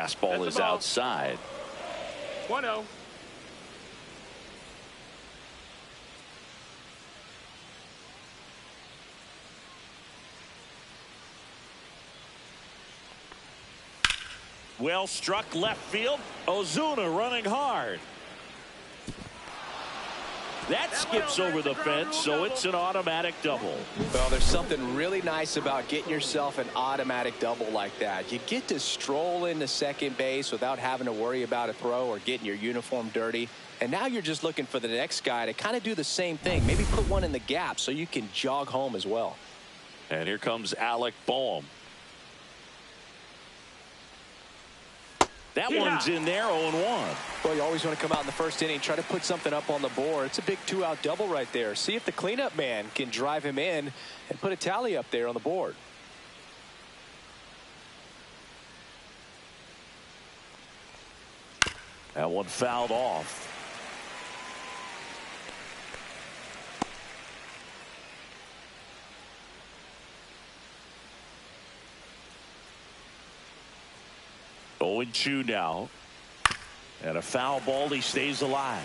Fastball is outside. 1-0. Well struck left field. Ozuna running hard. That skips over the fence, so it's an automatic double. Well, there's something really nice about getting yourself an automatic double like that. You get to stroll into second base without having to worry about a throw or getting your uniform dirty. And now you're just looking for the next guy to kind of do the same thing. Maybe put one in the gap so you can jog home as well. And here comes Alec Boehm. That one's in there, 0-1. Well, you always want to come out in the first inning, try to put something up on the board. It's a big 2-out double right there. See if the cleanup man can drive him in and put a tally up there on the board. That one fouled off. Going 2 now. And a foul ball. He stays alive.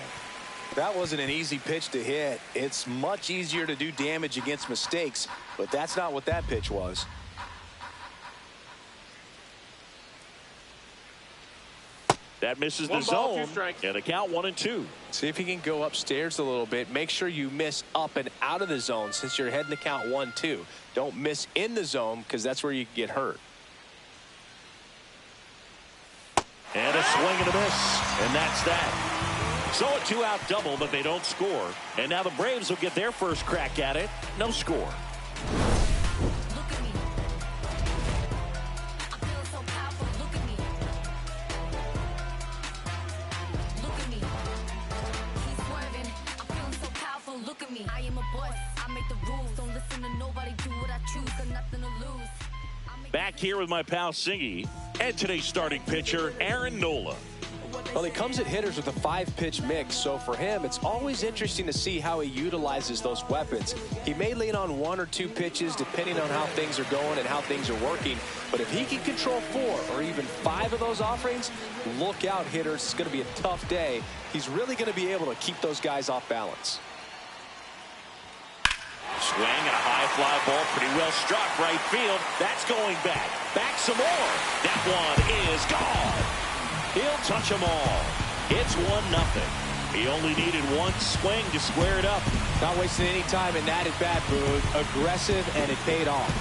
That wasn't an easy pitch to hit. It's much easier to do damage against mistakes, but that's not what that pitch was. That misses the zone. And a count 1-2. See if he can go upstairs a little bit. Make sure you miss up and out of the zone since you're heading to count 1-2. Don't miss in the zone because that's where you get hurt. And a swing and a miss. And that's that. So a 2-out double, but they don't score. And now the Braves will get their first crack at it. No score. Back here with my pal Singy and today's starting pitcher Aaron Nola. Well, he comes at hitters with a 5-pitch mix, so for him it's always interesting to see how he utilizes those weapons. He may lean on 1 or 2 pitches depending on how things are going and how things are working, but if he can control 4 or even 5 of those offerings, look out, hitters. It's going to be a tough day. He's really going to be able to keep those guys off balance. Swing and a high fly ball, pretty well struck right field. That's going back. Back some more. That one is gone. He'll touch them all. It's 1-0. He only needed 1 swing to square it up. Not wasting any time in that at bat, Boog. Aggressive, and it paid off.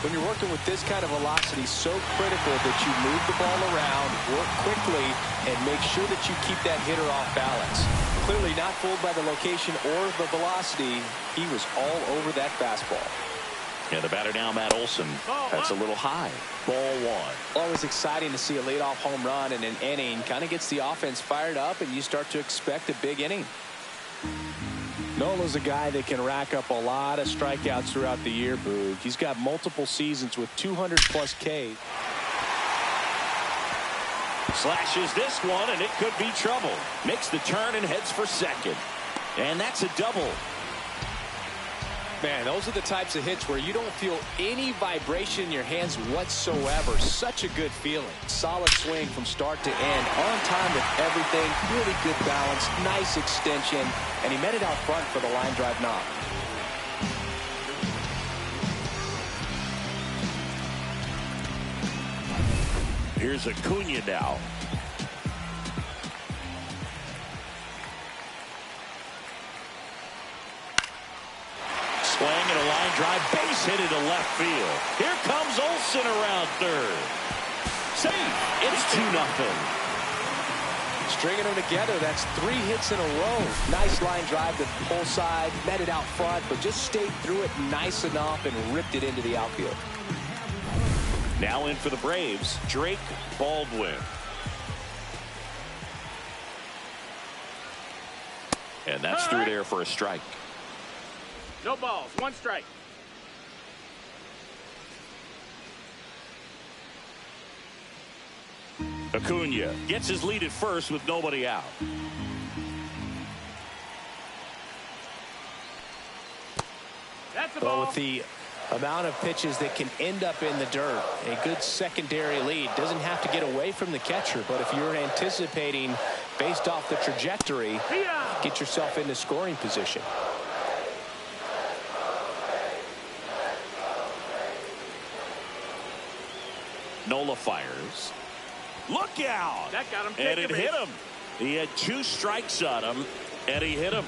When you're working with this kind of velocity, so critical that you move the ball around, work quickly, and make sure that you keep that hitter off balance. Clearly not fooled by the location or the velocity. He was all over that fastball. And the batter now, Matt Olson. That's a little high. Ball 1. Always exciting to see a leadoff home run in an inning. Kind of gets the offense fired up, and you start to expect a big inning. Nola's a guy that can rack up a lot of strikeouts throughout the year, Boog. He's got multiple seasons with 200+ K. Slashes this one, and it could be trouble. Makes the turn and heads for second. And that's a double. Man, those are the types of hits where you don't feel any vibration in your hands whatsoever. Such a good feeling. Solid swing from start to end. On time with everything. Really good balance. Nice extension. And he met it out front for the line drive knock. Here's Acuna now. Swing and a line drive, base hit into left field. Here comes Olson around third. Safe. It's 2-0. Stringing them together, that's 3 hits in a row. Nice line drive to the pull side, met it out front, but just stayed through it nice enough and ripped it into the outfield. Now in for the Braves, Drake Baldwin. And that's through there for a strike. No balls, 1 strike. Acuna gets his lead at first with nobody out. That's a Well, ball. with the amount of pitches that can end up in the dirt, a good secondary lead doesn't have to get away from the catcher, but if you're anticipating based off the trajectory, get yourself into scoring position. Nola fires. Look out! That got him. And it hit him. He had 2 strikes on him, and he hit him.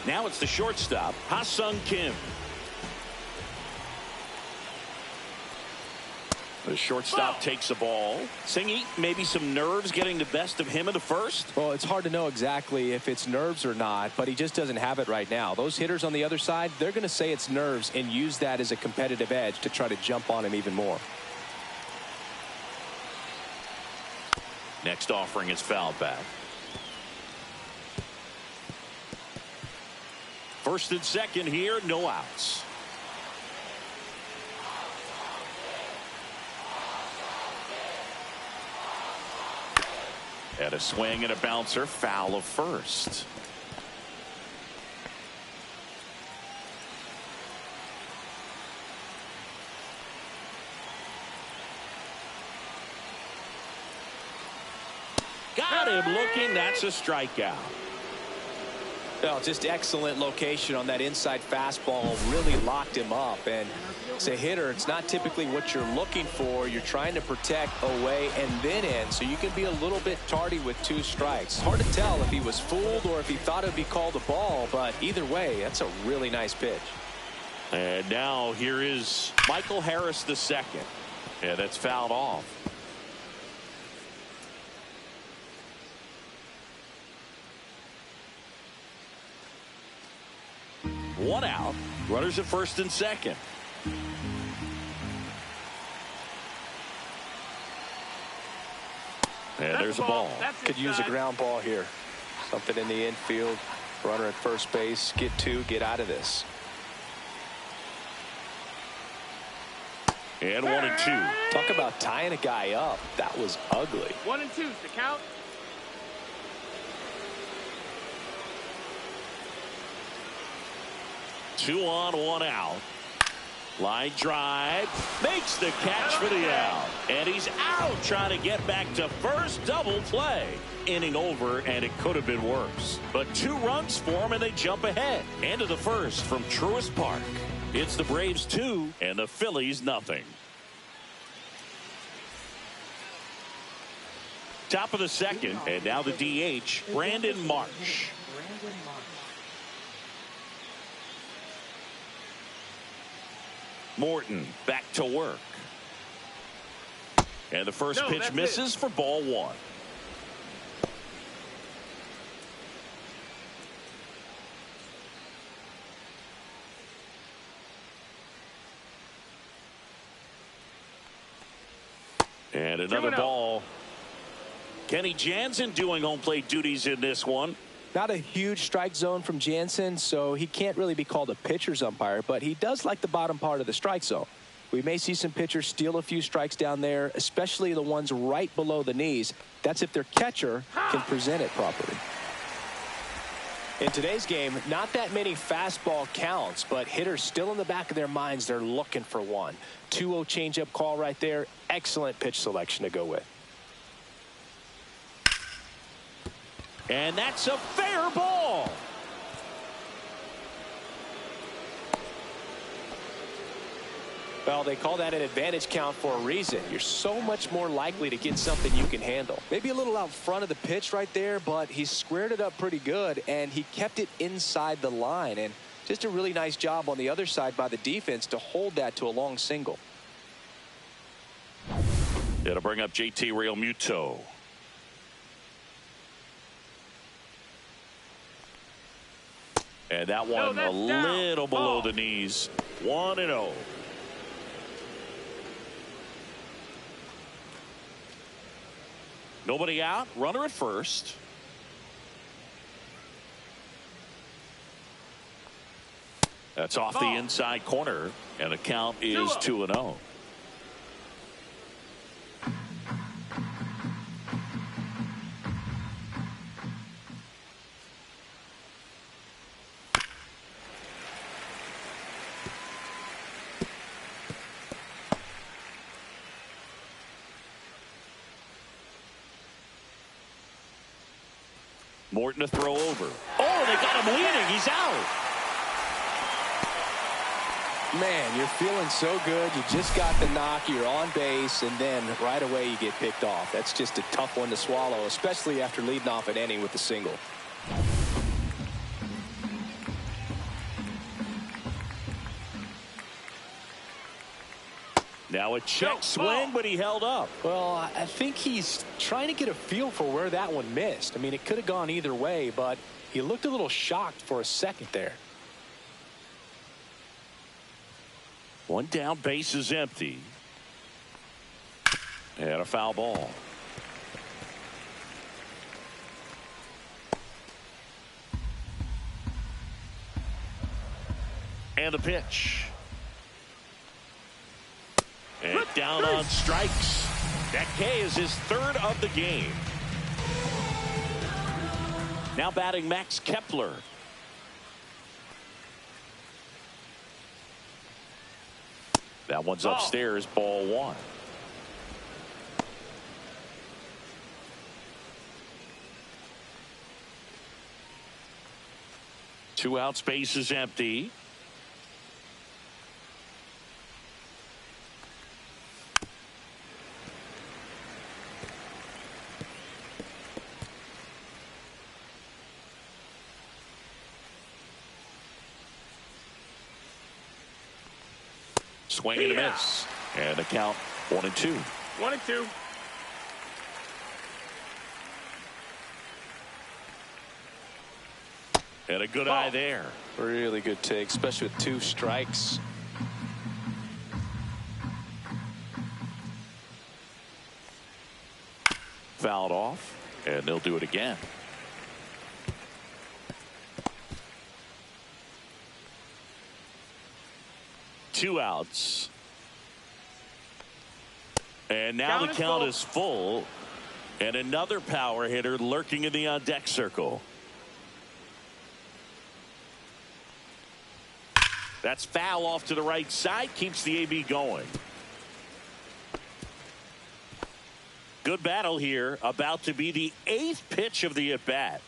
Now it's the shortstop, Ha-Sung Kim. The shortstop takes the ball. Singy, maybe some nerves getting the best of him in the first? Well, it's hard to know exactly if it's nerves or not, but he just doesn't have it right now. Those hitters on the other side, they're going to say it's nerves and use that as a competitive edge to try to jump on him even more. Next offering is fouled back. First and second here, no outs. And a swing and a bouncer, foul of first. Got him looking. That's a strikeout. Well, just excellent location on that inside fastball. Really locked him up. And as a hitter, it's not typically what you're looking for. You're trying to protect away and then in, so you can be a little bit tardy with 2 strikes. Hard to tell if he was fooled or if he thought it would be called a ball, but either way, that's a really nice pitch. And now here is Michael Harris II. And that's fouled off. One out. Runners at first and second. And there's a ball. Could use a ground ball here. Something in the infield. Runner at first base. Get 2. Get out of this. And 1 and 2. Talk about tying a guy up. That was ugly. 1 and 2's the count. Two on, 1 out. Line drive. Makes the catch for the out. And he's out trying to get back to first. Double play. Inning over, and it could have been worse. But 2 runs for him, and they jump ahead. Into the first from Truist Park. It's the Braves 2 and the Phillies nothing. Top of the second, and now the DH, Brandon Marsh. Morton back to work. And the first pitch misses for ball 1. And another ball. Kenny Jansen doing home plate duties in this one. Not a huge strike zone from Jansen, so he can't really be called a pitcher's umpire, but he does like the bottom part of the strike zone. We may see some pitchers steal a few strikes down there, especially the ones right below the knees. That's if their catcher can present it properly. In today's game, not that many fastball counts, but hitters still in the back of their minds, they're looking for one. 2-0 changeup call right there. Excellent pitch selection to go with. And that's a fair ball. Well, they call that an advantage count for a reason. You're so much more likely to get something you can handle. Maybe a little out front of the pitch right there, but he squared it up pretty good, and he kept it inside the line. And just a really nice job on the other side by the defense to hold that to a long single. It'll bring up JT Realmuto. And that one a little below the knees. 1-0. Nobody out. Runner at first. That's off the inside corner. And the count is 2-0. Morton to throw over. Oh, they got him leaning. He's out. Man, you're feeling so good. You just got the knock. You're on base, and then right away you get picked off. That's just a tough one to swallow, especially after leading off an inning with a single. Now a check swing, but he held up. Well, I think he's trying to get a feel for where that one missed. I mean, it could have gone either way, but he looked a little shocked for a second there. One down, base is empty. And a foul ball. And the pitch. And down on strikes. That K is his third of the game. Now batting Max Kepler. That one's upstairs, ball one. Two out, space is empty. Swing and a miss. And the count 1-2. 1-2. And a good eye there. Really good take, especially with 2 strikes. Fouled off, and they'll do it again. Two outs. And now the count is full. And another power hitter lurking in the on-deck circle. That's foul off to the right side. Keeps the AB going. Good battle here. About to be the 8th pitch of the at-bat.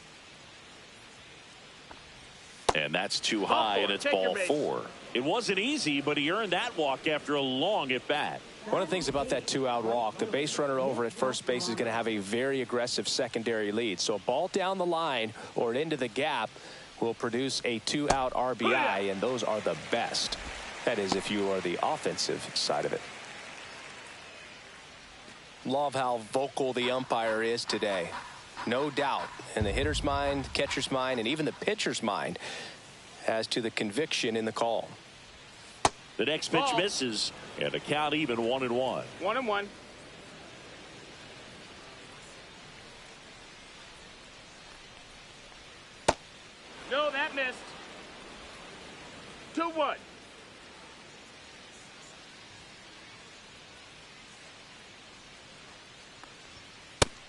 And that's too high, and it's ball 4. It wasn't easy, but he earned that walk after a long at-bat. One of the things about that 2-out walk, the base runner over at first base is going to have a very aggressive secondary lead. So a ball down the line or into the gap will produce a 2-out RBI, and those are the best. That is, if you are the offensive side of it. Love how vocal the umpire is today. No doubt in the hitter's mind, catcher's mind, and even the pitcher's mind as to the conviction in the call. The next pitch misses, and the count even 1-1. 1-1. No, that missed. 2-1.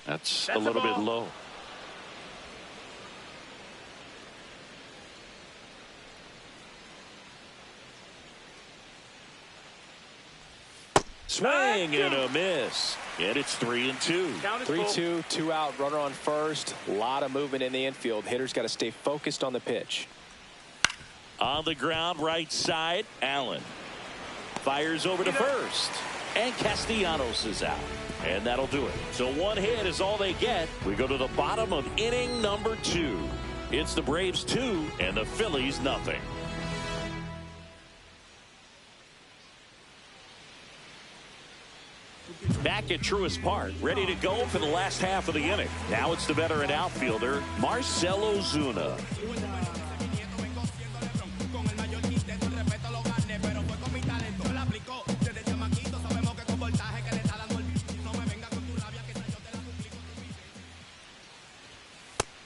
That's a little bit low. Swing and a miss. And it's 3-2. 3-2, 2-out, runner on first. A lot of movement in the infield. Hitters got to stay focused on the pitch. On the ground, right side, Allen fires over to first. And Castellanos is out. And that'll do it. So one hit is all they get. We go to the bottom of inning number 2. It's the Braves 2 and the Phillies nothing. Back at Truist Park, ready to go for the last half of the inning. Now it's the veteran outfielder, Marcell Ozuna.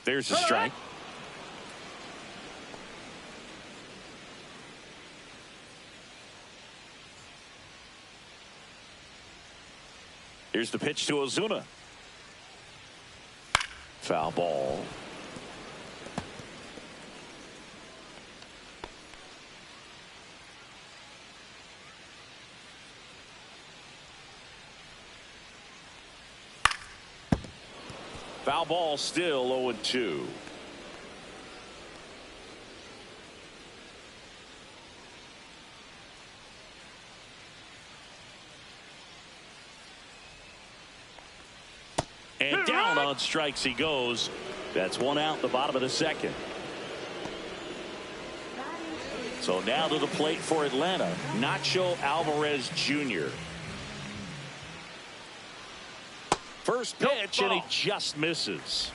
There's a strike. Here's the pitch to Ozuna. Foul ball. Foul ball, still 0-2. And down on strikes he goes. That's one out in the bottom of the second. So now to the plate for Atlanta, Nacho Alvarez Jr. First pitch, and he just misses.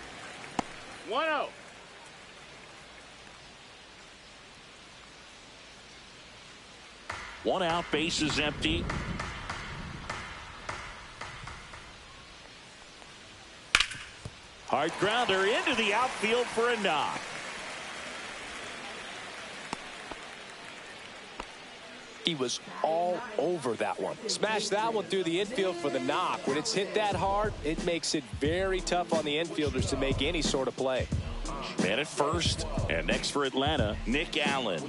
1-0. One out, bases empty. Hard grounder into the outfield for a knock. He was all over that one. Smashed that one through the infield for the knock. When it's hit that hard, it makes it very tough on the infielders to make any sort of play. Man at first, and next for Atlanta, Nick Allen.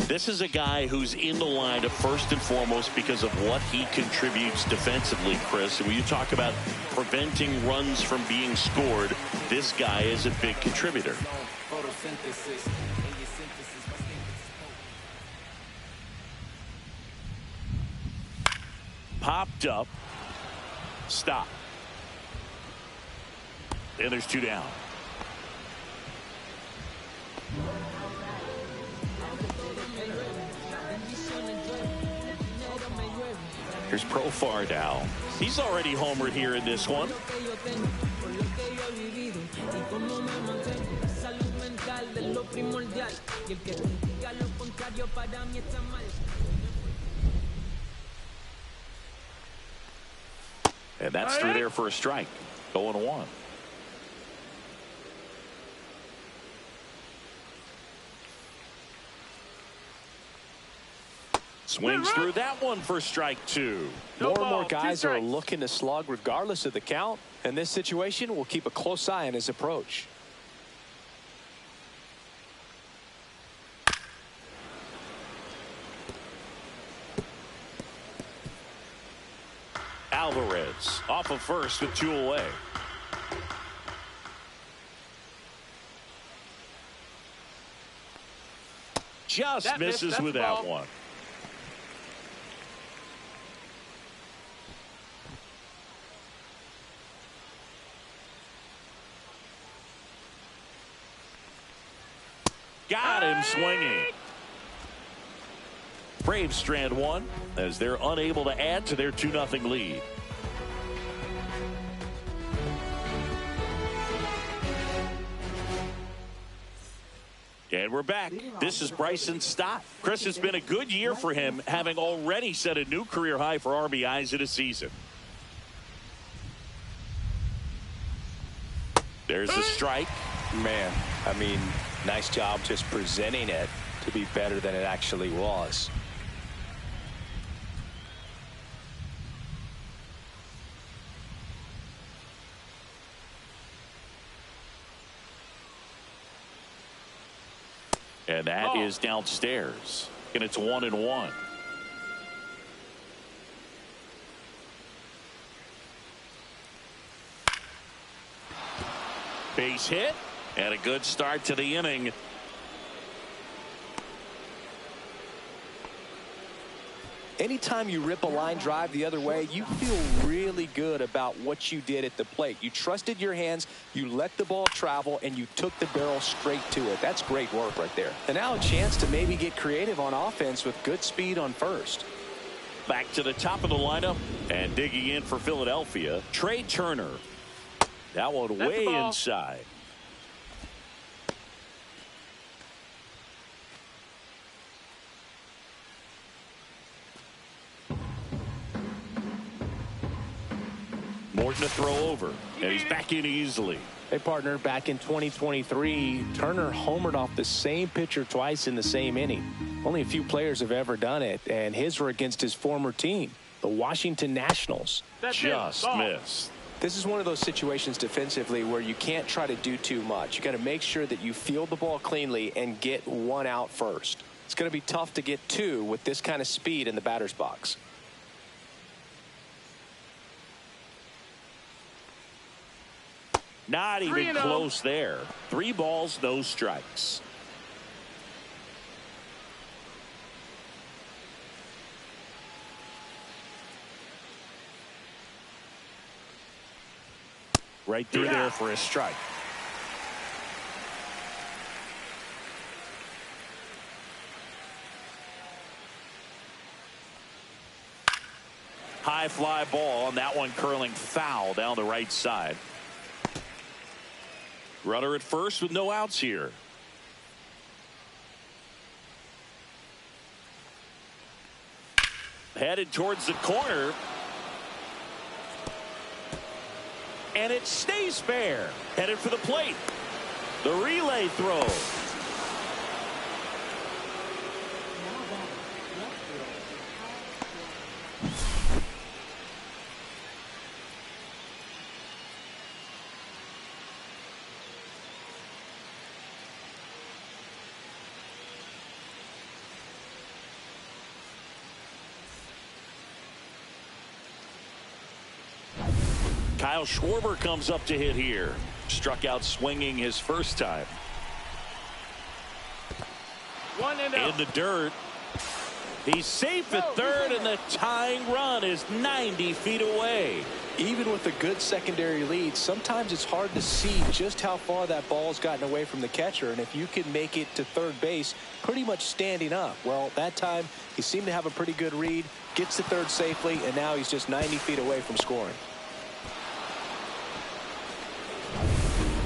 This is a guy who's in the lineup first and foremost because of what he contributes defensively, Chris. And when you talk about preventing runs from being scored, this guy is a big contributor. Popped up. Stop. And there's two down. Here's Profar now. He's already homered here in this one. And that's through there for a strike. 0-1. Swings through that one for strike two. More and more guys are looking to slug regardless of the count. In this situation, we'll keep a close eye on his approach. Alvarez off of first with two away. Just misses with that one. Got him swinging. Braves strand one as they're unable to add to their 2-0 lead. And we're back. This is Bryson Stott. Chris, it's been a good year for him, having already set a new career high for RBIs in a season. There's the strike. Man, I mean, nice job just presenting it to be better than it actually was. And that is downstairs. And it's 1-1. Base hit. And a good start to the inning. Anytime you rip a line drive the other way, you feel really good about what you did at the plate. You trusted your hands, you let the ball travel, and you took the barrel straight to it. That's great work right there. And now a chance to maybe get creative on offense with good speed on first. Back to the top of the lineup and digging in for Philadelphia, Trey Turner. That one way inside. Morton to throw over, and he's back in easily. Hey, partner, back in 2023, Turner homered off the same pitcher twice in the same inning. Only a few players have ever done it, and his were against his former team, the Washington Nationals. Just missed. This is one of those situations defensively where you can't try to do too much. You got to make sure that you field the ball cleanly and get one out first. It's going to be tough to get two with this kind of speed in the batter's box. Not even close there. 3 balls, no strikes. Right through there for a strike. High fly ball, and that one curling foul down the right side. Runner at first with no outs here. Headed towards the corner. And it stays fair. Headed for the plate. The relay throw. Kyle Schwarber comes up to hit here. Struck out swinging his first time. 1-0. In the dirt. He's safe at third, and the tying run is 90 feet away. Even with a good secondary lead, sometimes it's hard to see just how far that ball's gotten away from the catcher. And if you can make it to third base pretty much standing up, well, that time he seemed to have a pretty good read, gets to third safely, and now he's just 90 feet away from scoring.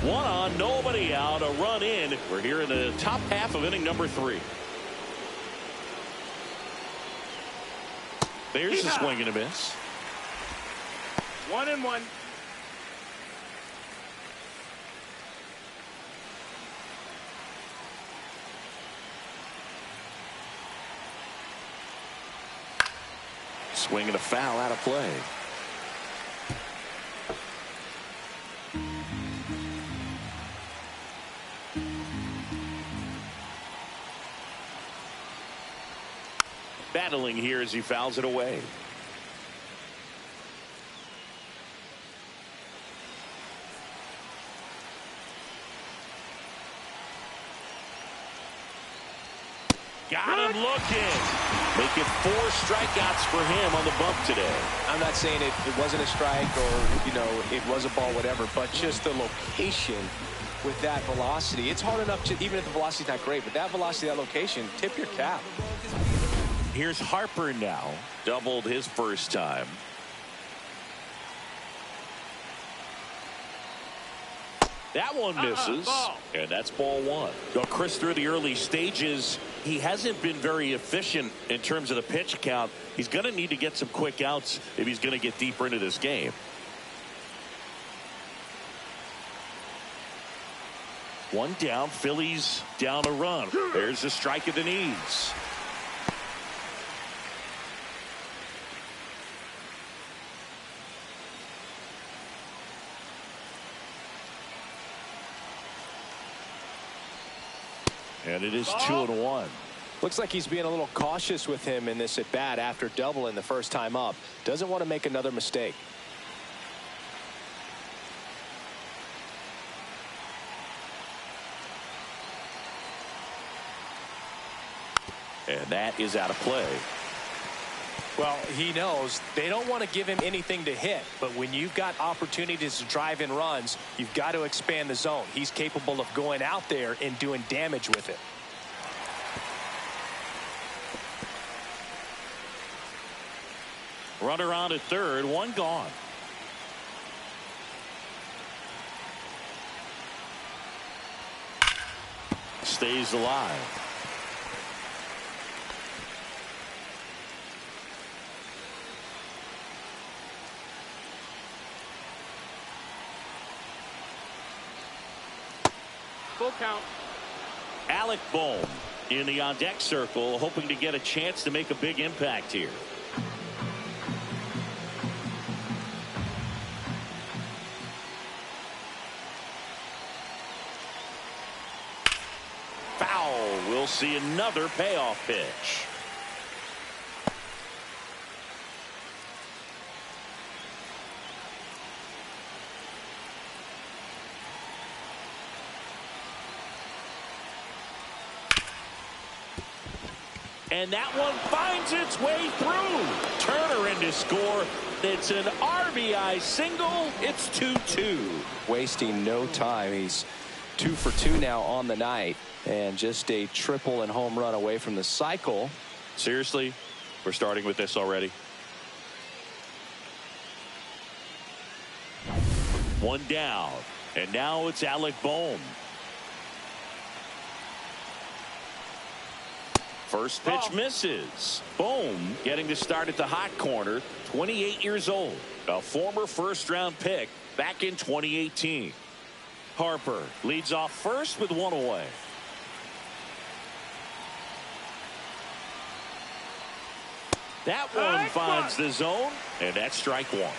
1 on, nobody out, a run in. We're here in the top half of inning number 3. There's the swing and a miss. 1-1. Swing and a foul out of play. Battling here as he fouls it away. Got him looking. Make it 4 strikeouts for him on the bump today. I'm not saying it wasn't a strike or, you know, it was a ball, whatever, but just the location with that velocity. It's hard enough to, even if the velocity's not great, but that velocity, that location, tip your cap. Here's Harper now. Doubled his first time. That one misses. And that's ball 1. Well, Chris, through the early stages, he hasn't been very efficient in terms of the pitch count. He's going to need to get some quick outs if he's going to get deeper into this game. One down, Phillies down a run. There's the strike at the knees. And it is 2-1. Looks like he's being a little cautious with him in this at bat after doubling the first time up. Doesn't want to make another mistake. And that is out of play. Well, he knows they don't want to give him anything to hit, but when you've got opportunities to drive in runs, you've got to expand the zone. He's capable of going out there and doing damage with it. Runner on at third, 1 gone. Stays alive. Full count. Alec Bohm in the on-deck circle, hoping to get a chance to make a big impact here. Foul. We'll see another payoff pitch. And that one finds its way through. Turner in to score. It's an RBI single. It's 2-2. Wasting no time. He's 2 for 2 now on the night. And just a triple and home run away from the cycle. Seriously, we're starting with this already. One down. And now it's Alec Bohm. First pitch misses. Bohm getting to start at the hot corner. 28 years old. A former first-round pick back in 2018. Harper leads off first with one away. That one finds the zone, and that's strike one.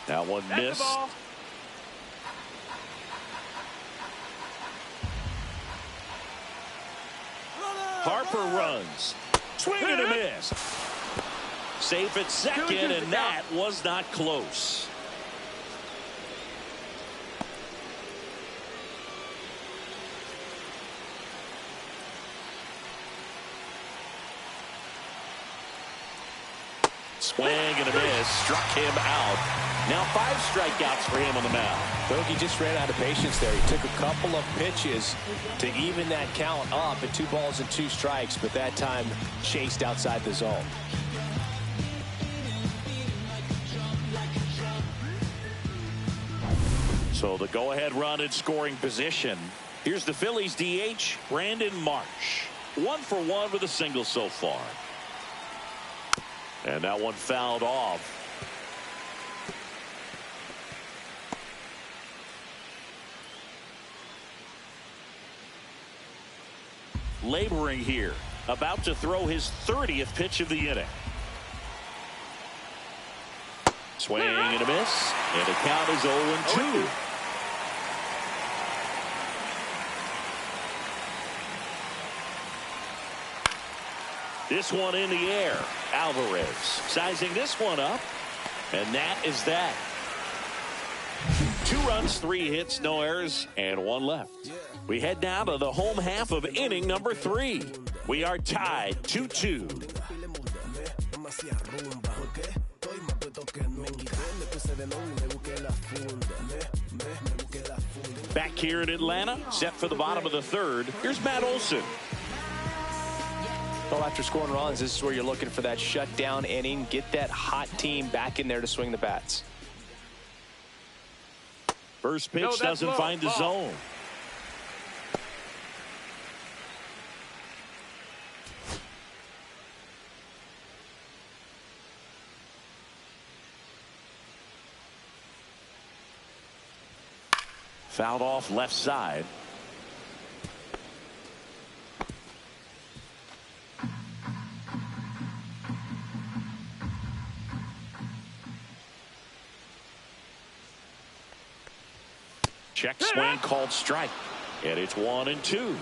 That one missed. Harper runs. Swing and a miss. Safe at second, and that was not close. Swing and a miss. Struck him out. Now 5 strikeouts for him on the mound. Bogey just ran out of patience there. He took a couple of pitches to even that count up at 2 balls and 2 strikes, but that time chased outside the zone. So the go-ahead run in scoring position. Here's the Phillies DH, Brandon Marsh. 1 for 1 with a single so far. And that one fouled off. Laboring here, about to throw his 30th pitch of the inning. Swing and a miss, and the count is 0-2. This one in the air. Alvarez sizing this one up, and that is that. 2 runs, 3 hits, no errors, and 1 left. We head now to the home half of inning number 3. We are tied 2-2. Back here in Atlanta, set for the bottom of the 3rd. Here's Matt Olson. Well, after scoring runs, this is where you're looking for that shutdown inning. Get that hot team back in there to swing the bats. First pitch doesn't find the zone. Fouled off left side. Check swing called strike. And it's 1-2.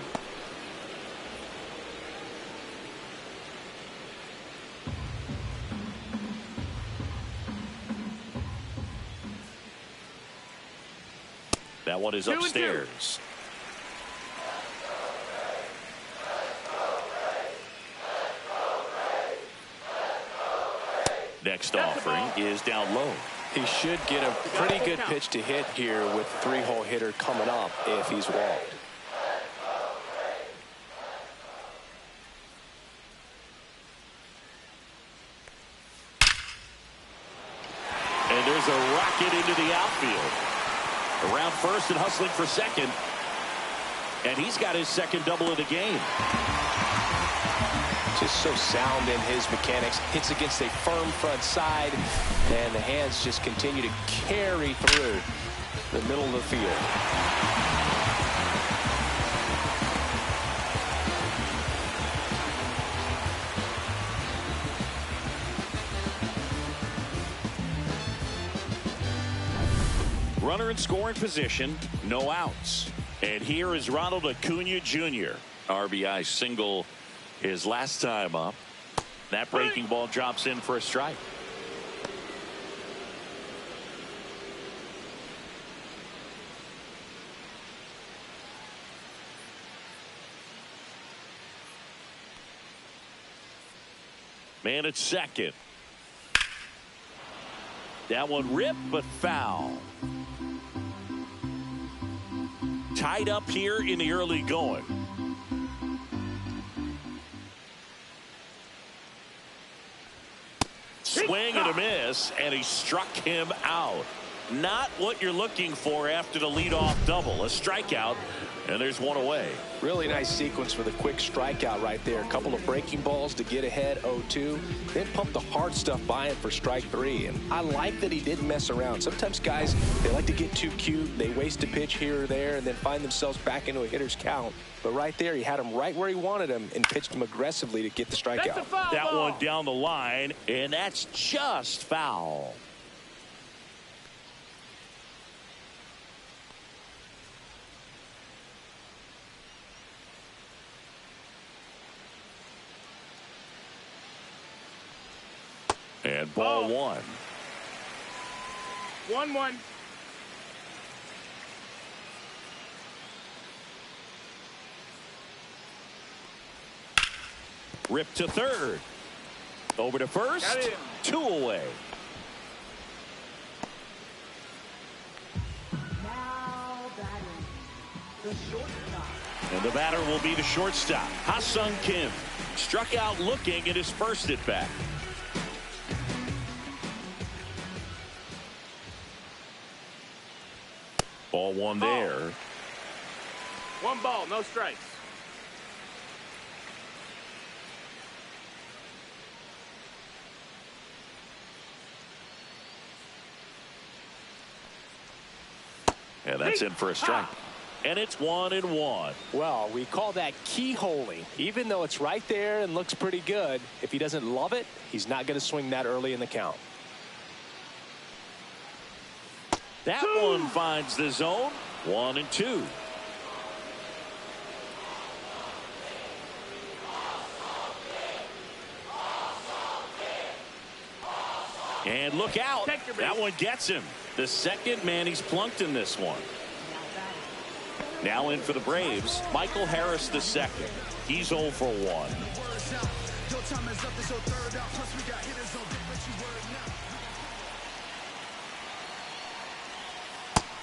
That one is upstairs. Next offering is down low. He should get a pretty good pitch to hit here with 3-hole hitter coming up if he's walked. And there's a rocket into the outfield. Around first and hustling for second. And he's got his second double of the game. Just so sound in his mechanics. Hits against a firm front side, and the hands just continue to carry through the middle of the field. Runner in scoring position, no outs. And here is Ronald Acuna Jr. RBI single his last time up. That breaking ball drops in for a strike. Man at second. That one ripped, but foul. Tied up here in the early going. Swing and a miss, and he struck him out. Not what you're looking for after the leadoff double. A strikeout, and there's one away. Really nice sequence for the quick strikeout right there. A couple of breaking balls to get ahead 0-2. Then pump the hard stuff by him for strike 3. And I like that he didn't mess around. Sometimes guys, they like to get too cute. They waste a pitch here or there and then find themselves back into a hitter's count. But right there, he had him right where he wanted him and pitched him aggressively to get the strikeout. That one down the line, and that's just foul. And ball one. 1-1. Rip to third. Over to first. 2 away. And the batter will be the shortstop, Ha-Sung Kim. Struck out looking at his first at bat. Ball one there. 1 ball, no strikes. And that's in for a strike. And it's 1-1. Well, we call that keyholing. Even though it's right there and looks pretty good, if he doesn't love it, he's not going to swing that early in the count. That one finds the zone. 1-2. And look out. That one gets him. The second man he's plunked in this one. Now in for the Braves, Michael Harris the second. He's 0 for 1.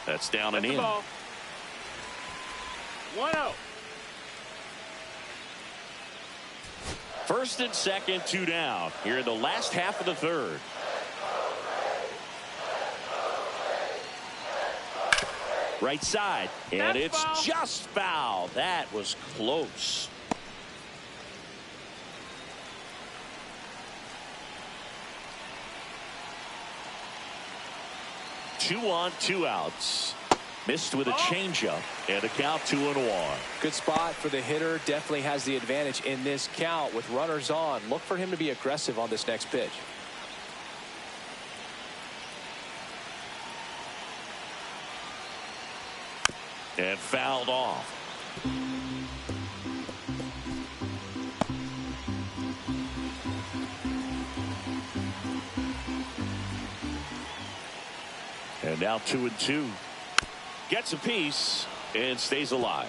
That's down and in. 1-0. First and second, 2 down here in the last half of the third. Right side, and it's just foul. That was close. Two on, 2 outs. Missed with a changeup, and a count 2-1. Good spot for the hitter. Definitely has the advantage in this count with runners on. Look for him to be aggressive on this next pitch. And fouled off. And now 2-2. Gets a piece and stays alive.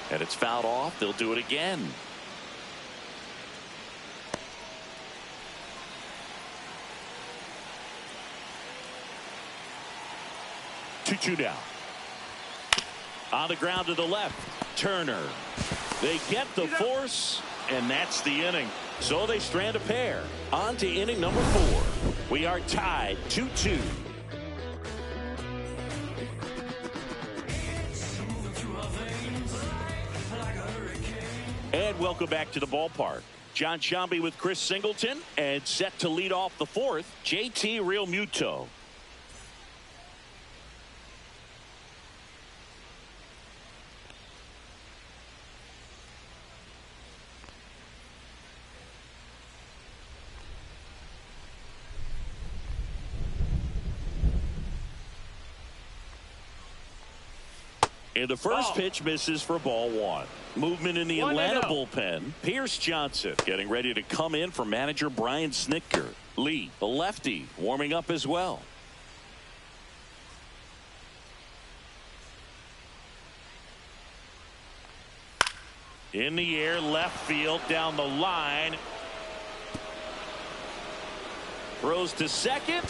And it's fouled off. They'll do it again. Two down. On the ground to the left. Turner. They get the force, and that's the inning. So they strand a pair. On to inning number 4. We are tied 2-2. And welcome back to the ballpark. John Sciambi with Chris Singleton, and set to lead off the 4th, JT Realmuto. And the first pitch misses for ball 1. Movement in the Atlanta bullpen. Pierce Johnson getting ready to come in for manager Brian Snitker. Lee, the lefty, warming up as well. In the air, left field, down the line. Throws to second.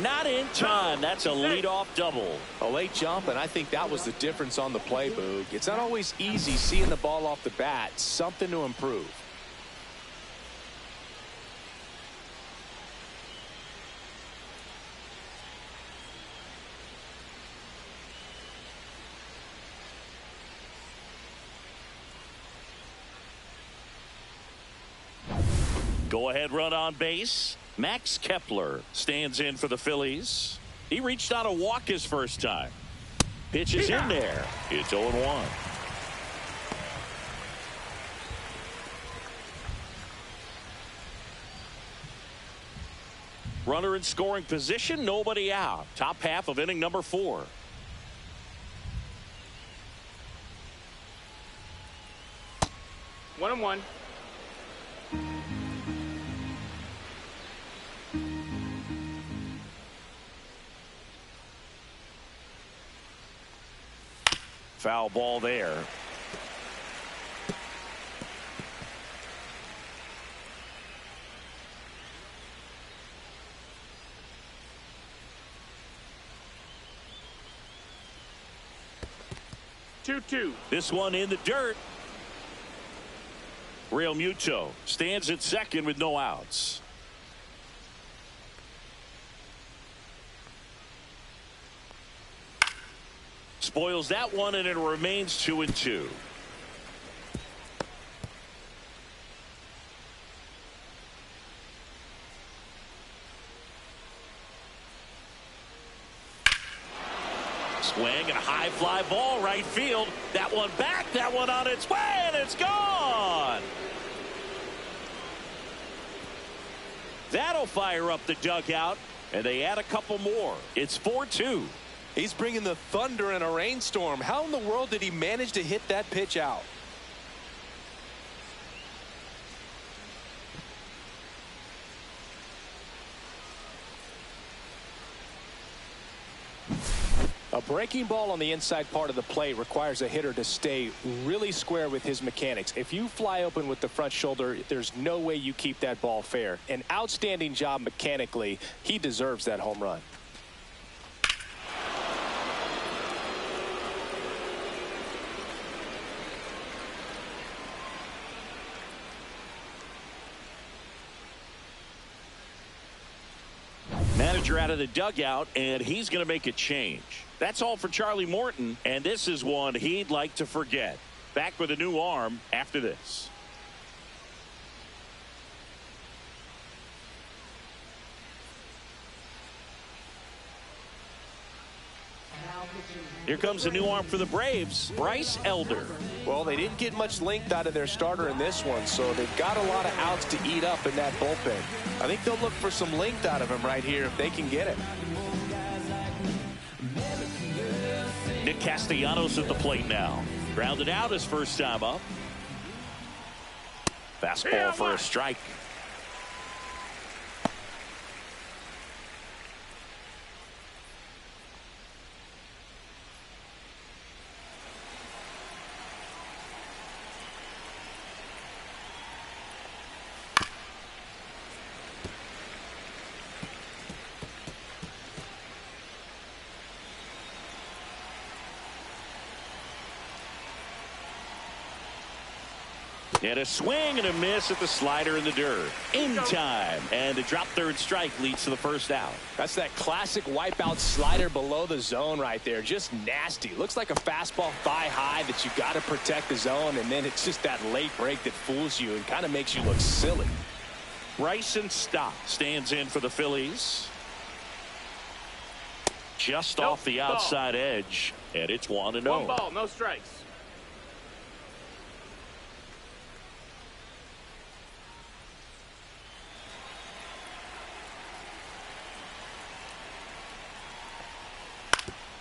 Not in time. That's a leadoff double. A late jump, and I think that was the difference on the play, Boog. It's not always easy seeing the ball off the bat. Something to improve. Go-ahead run on base. Max Kepler stands in for the Phillies. He reached on a walk his first time. Pitch is in there. It's 0-1. Runner in scoring position, nobody out. Top half of inning number 4. One and one. Foul ball there. Two. This one in the dirt. Real Muto stands at second with no outs. Spoils that one, and it remains 2-2. Swing and a high fly ball right field. That one back, that one on its way, and it's gone. That'll fire up the dugout, and they add a couple more. It's 4-2. He's bringing the thunder in a rainstorm. How in the world did he manage to hit that pitch out? A breaking ball on the inside part of the plate requires a hitter to stay really square with his mechanics. If you fly open with the front shoulder, there's no way you keep that ball fair. An outstanding job mechanically. He deserves that home run. Manager out of the dugout, and he's going to make a change. That's all for Charlie Morton, and this is one he'd like to forget. Back with a new arm after this. Here comes a new arm for the Braves, Bryce Elder. Well, they didn't get much length out of their starter in this one, so they've got a lot of outs to eat up in that bullpen. I think they'll look for some length out of him right here if they can get it. Nick Castellanos at the plate now. Grounded out his first time up. Fastball for a strike. And a swing and a miss at the slider in the dirt. In time. And a drop third strike leads to the first out. That's that classic wipeout slider below the zone right there. Just nasty. Looks like a fastball thigh high that you got to protect the zone, and then it's just that late break that fools you and kind of makes you look silly. Bryson Stott stands in for the Phillies. Just off the outside edge, and it's 1-0. One ball, no strikes.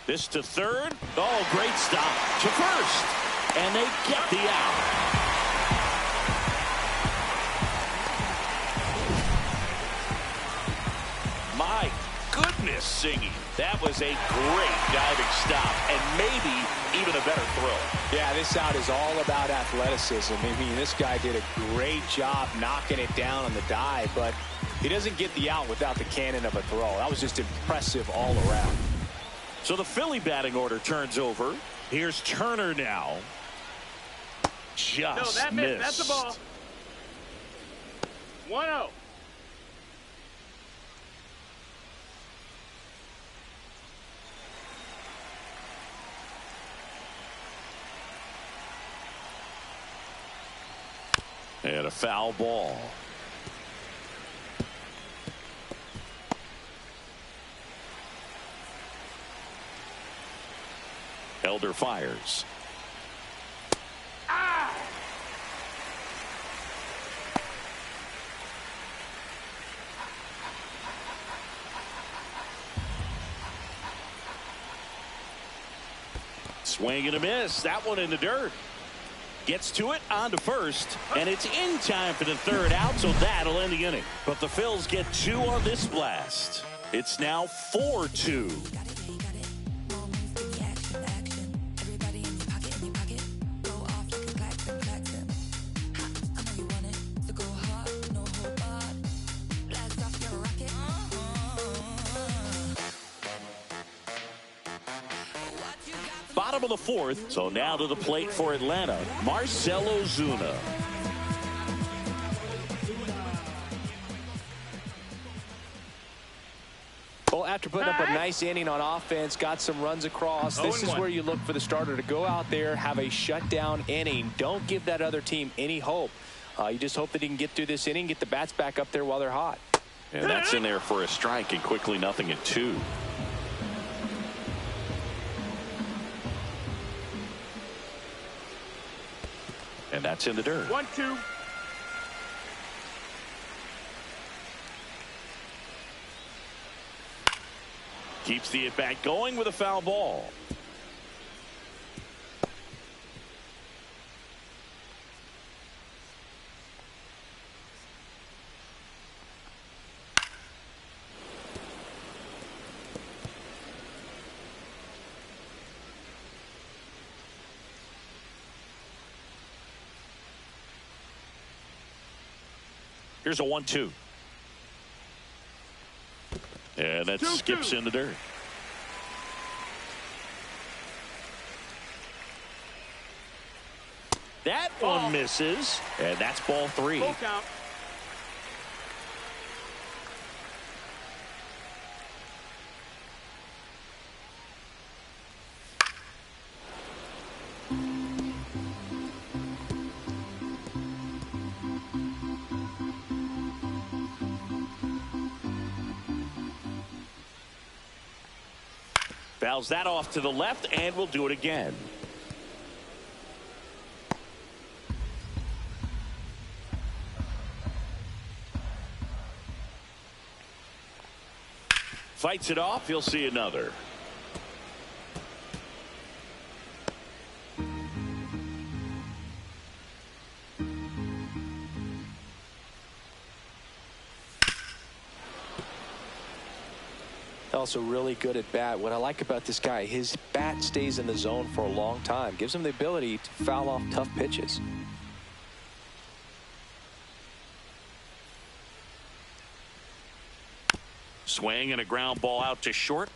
This to third. Oh, great stop. To first. And they get the out. My goodness. just singing. That was a great diving stop and maybe even a better throw. Yeah, this out is all about athleticism. I mean, this guy did a great job knocking it down on the dive, but he doesn't get the out without the cannon of a throw. That was just impressive all around. So the Philly batting order turns over. Here's Turner now. Just that missed. That's the ball. 1-0. And a foul ball. Elder fires. Swing and a miss. That one in the dirt. Gets to it, on to first, and it's in time for the third out, so that'll end the inning. But the Phils get 2 on this blast. It's now 4-2. Bottom of the fourth, so now to the plate for Atlanta, Marcell Ozuna. Well, after putting up a nice inning on offense, got some runs across, this is where you look for the starter to go out there, have a shutdown inning. Don't give that other team any hope. You just hope that he can get through this inning, get the bats back up there while they're hot. And that's in there for a strike, and quickly 0-2. And that's in the dirt. 1-2. Keeps the at-bat going with a foul ball. Here's a 1-2. And that skips in the dirt. That one misses. And that's ball 3. Full count. Fouls that off to the left, and we'll do it again. Fights it off. He'll see another. Also really good at bat. What I like about this guy, his bat stays in the zone for a long time. Gives him the ability to foul off tough pitches. Swing and a ground ball out to short.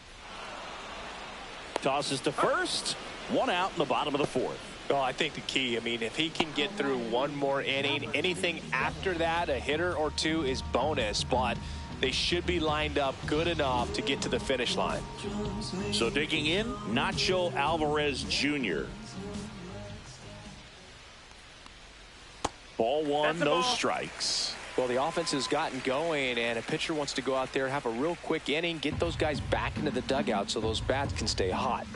Tosses to first. 1 out in the bottom of the fourth. Well, I think the key, I mean, if he can get through one more inning, anything after that, a hitter or two is bonus, but they should be lined up good enough to get to the finish line. So digging in, Nacho Alvarez Jr. Ball 1, no strikes. Well, the offense has gotten going, and a pitcher wants to go out there, have a real quick inning, get those guys back into the dugout so those bats can stay hot.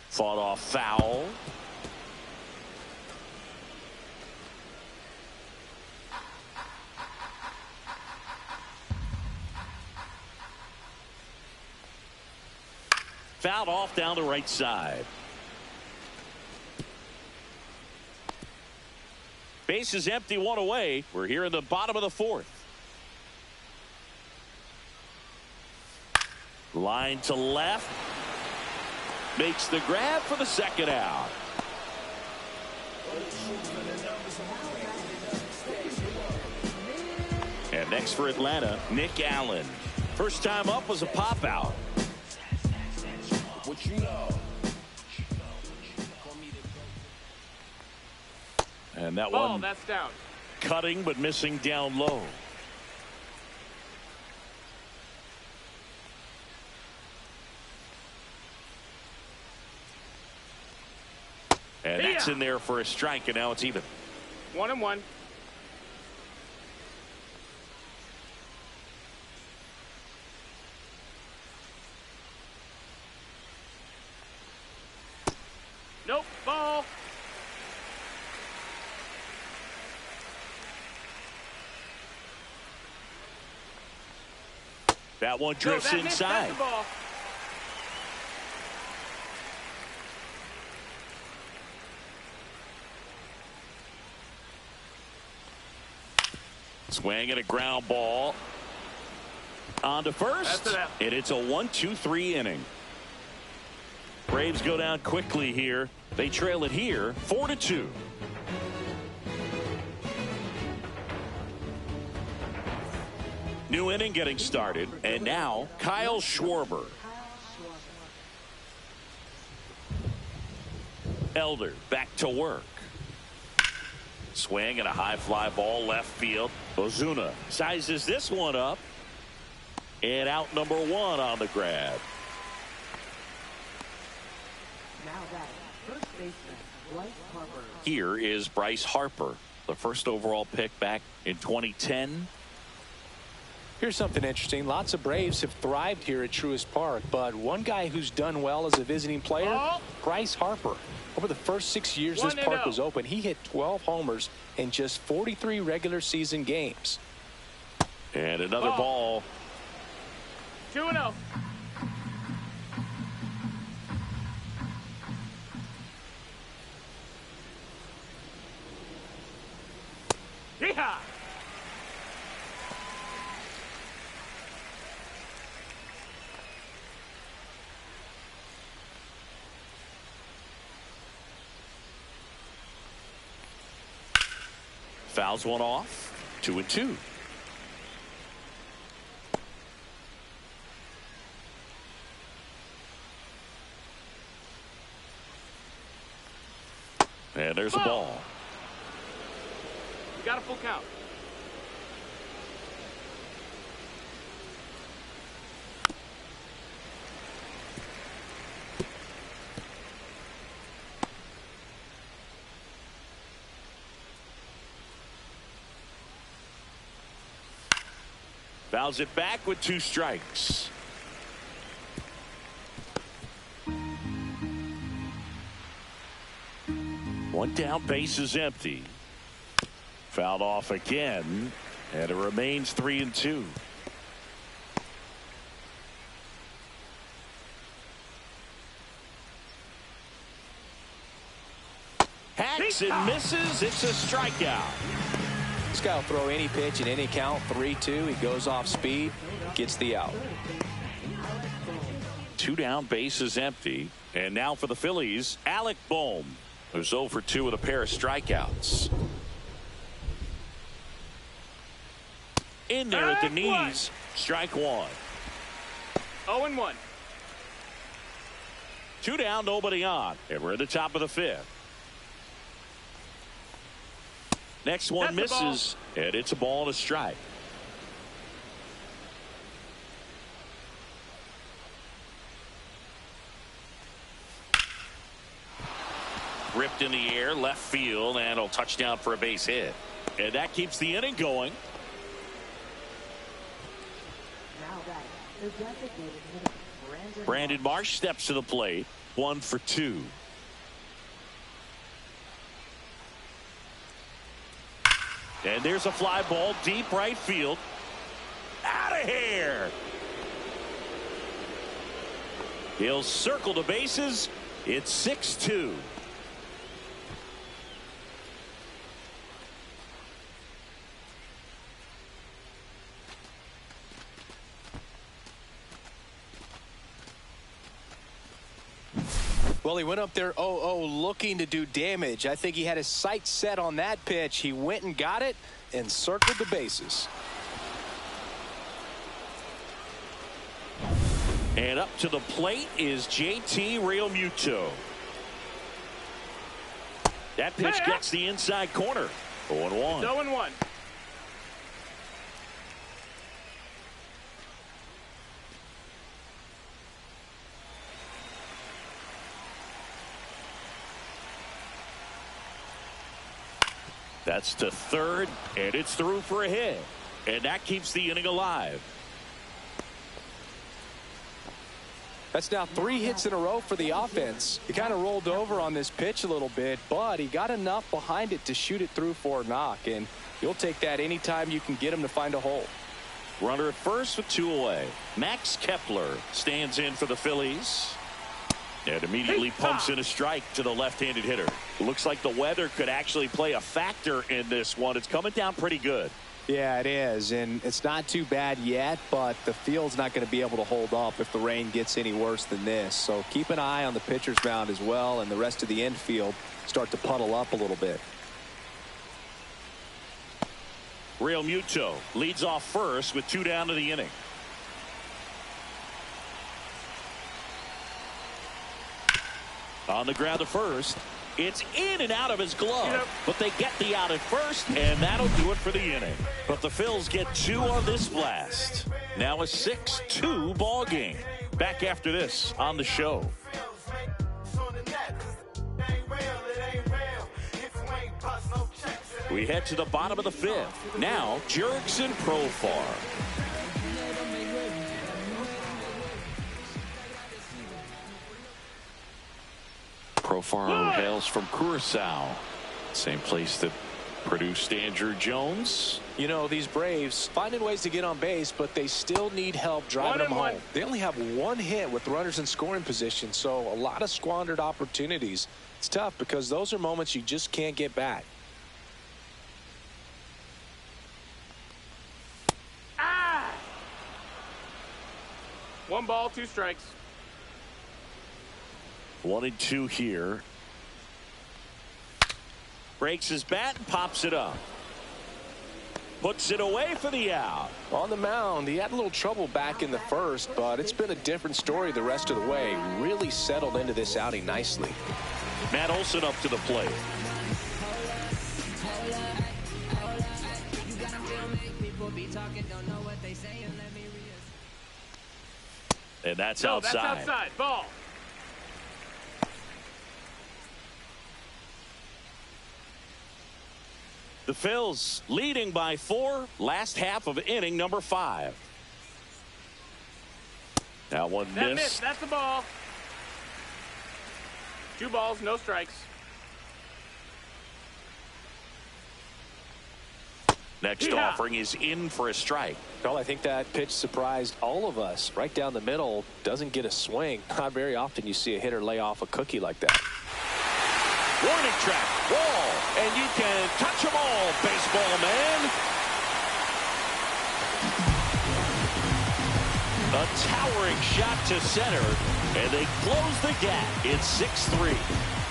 Fought off foul. Fouled off down the right side. Base is empty, 1 away. We're here in the bottom of the fourth. Line to left. Makes the grab for the second out. And next for Atlanta, Nick Allen. First time up was a pop out. And that one that's down. Cutting but missing down low. And that's in there for a strike, and now it's even. 1-1. Nope, ball. That one drifts inside. That's the ball. Swing and a ground ball. On to first. And it's a 1-2-3 inning. Braves go down quickly here. They trail it here 4-2. New inning getting started. And now Kyle Schwarber. Elder back to work. Swing and a high fly ball left field. Ozuna sizes this one up. And out number one on the grab. Here is Bryce Harper, the first overall pick back in 2010. Here's something interesting. Lots of Braves have thrived here at Truist Park, but one guy who's done well as a visiting player, Bryce Harper. Over the first 6 years this park was open, he hit 12 homers in just 43 regular season games. And another ball. 2-0. Yeehaw! Fouls one off. 2-2. And there's a ball. You got a full count. Fouls it back with 2 strikes. One down, base is empty. Fouled off again, and it remains 3-2. Hacks and misses. It's a strikeout. This guy will throw any pitch in any count. 3-2. He goes off speed, gets the out. 2 down, base is empty. And now for the Phillies, Alec Bohm, who's 0 for 2 with a pair of strikeouts. In there at the knees. Strike one. 0-1. 2 down, nobody on. And we're at the top of the 5th. Next one misses, and it's a ball and a strike. Ripped in the air, left field, and a touchdown for a base hit. And that keeps the inning going. Brandon Marsh steps to the plate. 1 for 2. And there's a fly ball deep right field. Out of here. He'll circle the bases. It's 6-2. Well, he went up there 0-0 looking to do damage. I think he had his sights set on that pitch. He went and got it and circled the bases. And up to the plate is JT Realmuto. That pitch gets the inside corner. 0-1. 0-1. That's to third, and it's through for a hit. And that keeps the inning alive. That's now 3 hits in a row for the offense. He kind of rolled over on this pitch a little bit, but he got enough behind it to shoot it through for a knock, and you'll take that anytime you can get him to find a hole. Runner at first with 2 away. Max Kepler stands in for the Phillies. And immediately pumps in a strike to the left-handed hitter. Looks like the weather could actually play a factor in this one. It's coming down pretty good. Yeah, it is, and it's not too bad yet, but the field's not going to be able to hold up if the rain gets any worse than this. So keep an eye on the pitcher's mound as well, and the rest of the infield start to puddle up a little bit. Realmuto leads off first with 2 down to the inning. On the ground to first. It's in and out of his glove, but they get the out at first, and that'll do it for the inning. But the Phils get 2 on this blast. Now a 6-2 ball game. Back after this on the show. We head to the bottom of the 5th. Now Jurickson Profar. Profar hails from Curacao, same place that produced Andrew Jones. You know, these Braves finding ways to get on base, but they still need help driving them home. They only have 1 hit with runners in scoring position, so a lot of squandered opportunities. It's tough because those are moments you just can't get back. Ah! 1 ball, 2 strikes. 1-2 here. Breaks his bat and pops it up. Puts it away for the out. On the mound, he had a little trouble back in the first, but it's been a different story the rest of the way. Really settled into this outing nicely. Matt Olson up to the plate. And that's outside. That's outside. Ball. The Phils leading by 4. Last half of inning number 5. That one missed. That's the ball. 2 balls, no strikes. Next offering is in for a strike. Well, I think that pitch surprised all of us. Right down the middle, doesn't get a swing. Not very often you see a hitter lay off a cookie like that. Warning track, ball, and you can touch them all, baseball man. A towering shot to center, and they close the gap. It's 6-3.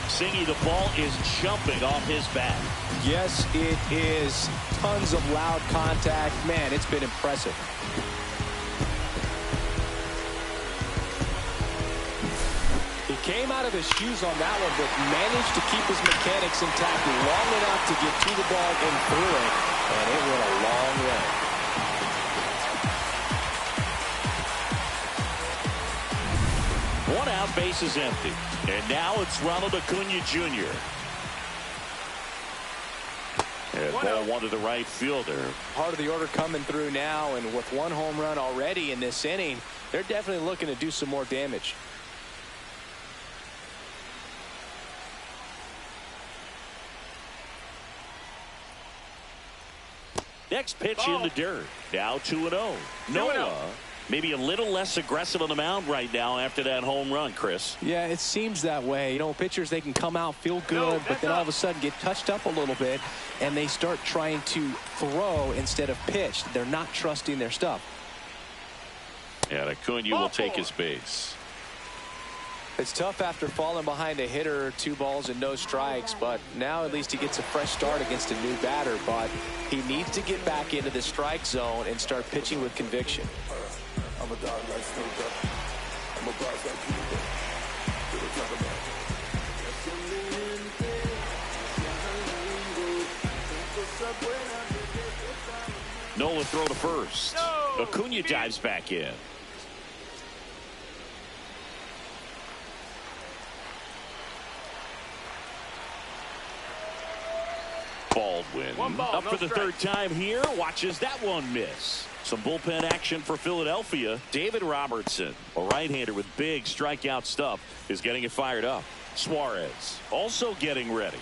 Singy, the ball is jumping off his bat. Yes, it is. Tons of loud contact. Man, it's been impressive. He came out of his shoes on that one, but managed to keep his mechanics intact long enough to get to the ball and through it, and it went a long way. One out, base is empty. And now it's Ronald Acuna Jr. And ball 1 to the right fielder. Part of the order coming through now, and with 1 home run already in this inning, they're definitely looking to do some more damage. Next pitch in the dirt. Now 2-0. Noah maybe a little less aggressive on the mound right now after that home run, Chris. Yeah, it seems that way. You know, pitchers, they can come out, feel good, but then all of a sudden get touched up a little bit, and they start trying to throw instead of pitch. They're not trusting their stuff. And Acuna will take his base. It's tough after falling behind a hitter, 2 balls and no strikes, but now at least he gets a fresh start against a new batter. But he needs to get back into the strike zone and start pitching with conviction. Nola throw to first. No. Acuna dives back in. Baldwin One ball, up no for the strike. third time here. Watches that one miss. Some bullpen action for Philadelphia. David Robertson, a right-hander with big strikeout stuff, is getting it fired up. Suarez also getting ready.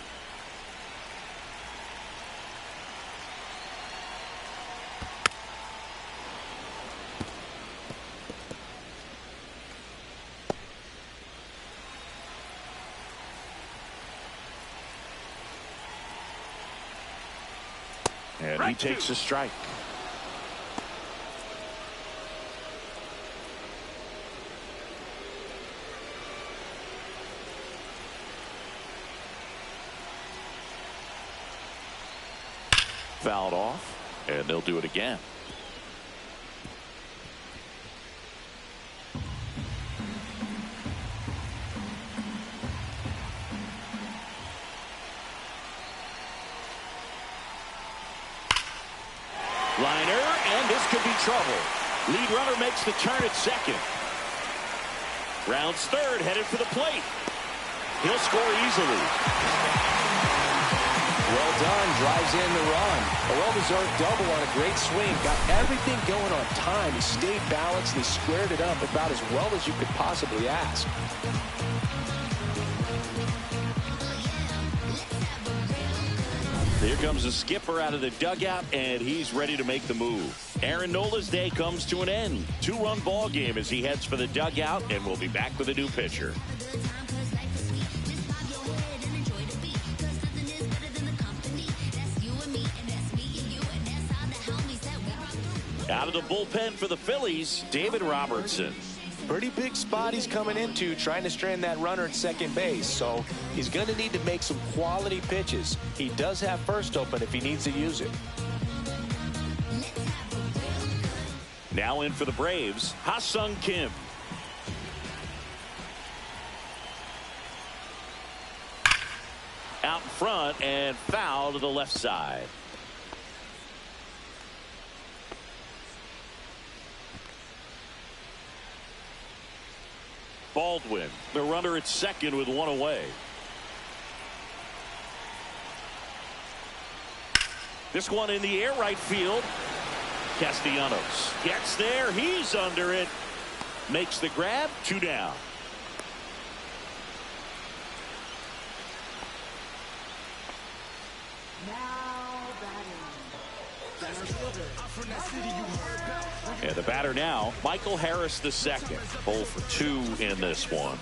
And he takes a strike. Fouled off, and they'll do it again. Liner, and this could be trouble. Lead runner makes the turn at second. Rounds third, headed for the plate. He'll score easily. Well done, drives in the run. A well-deserved double on a great swing. Got everything going on time. He stayed balanced and he squared it up about as well as you could possibly ask. Here comes the skipper out of the dugout, and he's ready to make the move. Aaron Nola's day comes to an end. 2-run ball game as he heads for the dugout, and we'll be back with a new pitcher. Out of the bullpen for the Phillies, David Robertson. Pretty big spot he's coming into, trying to strand that runner at second base. So he's going to need to make some quality pitches. He does have first open if he needs to use it. Now in for the Braves, Ha-Sung Kim. Out in front and foul to the left side. Baldwin, the runner at second with one away. This one in the air, right field. Castellanos gets there. He's under it. Makes the grab. 2 down. And the batter now, Michael Harris II. 0 for 2 in this one.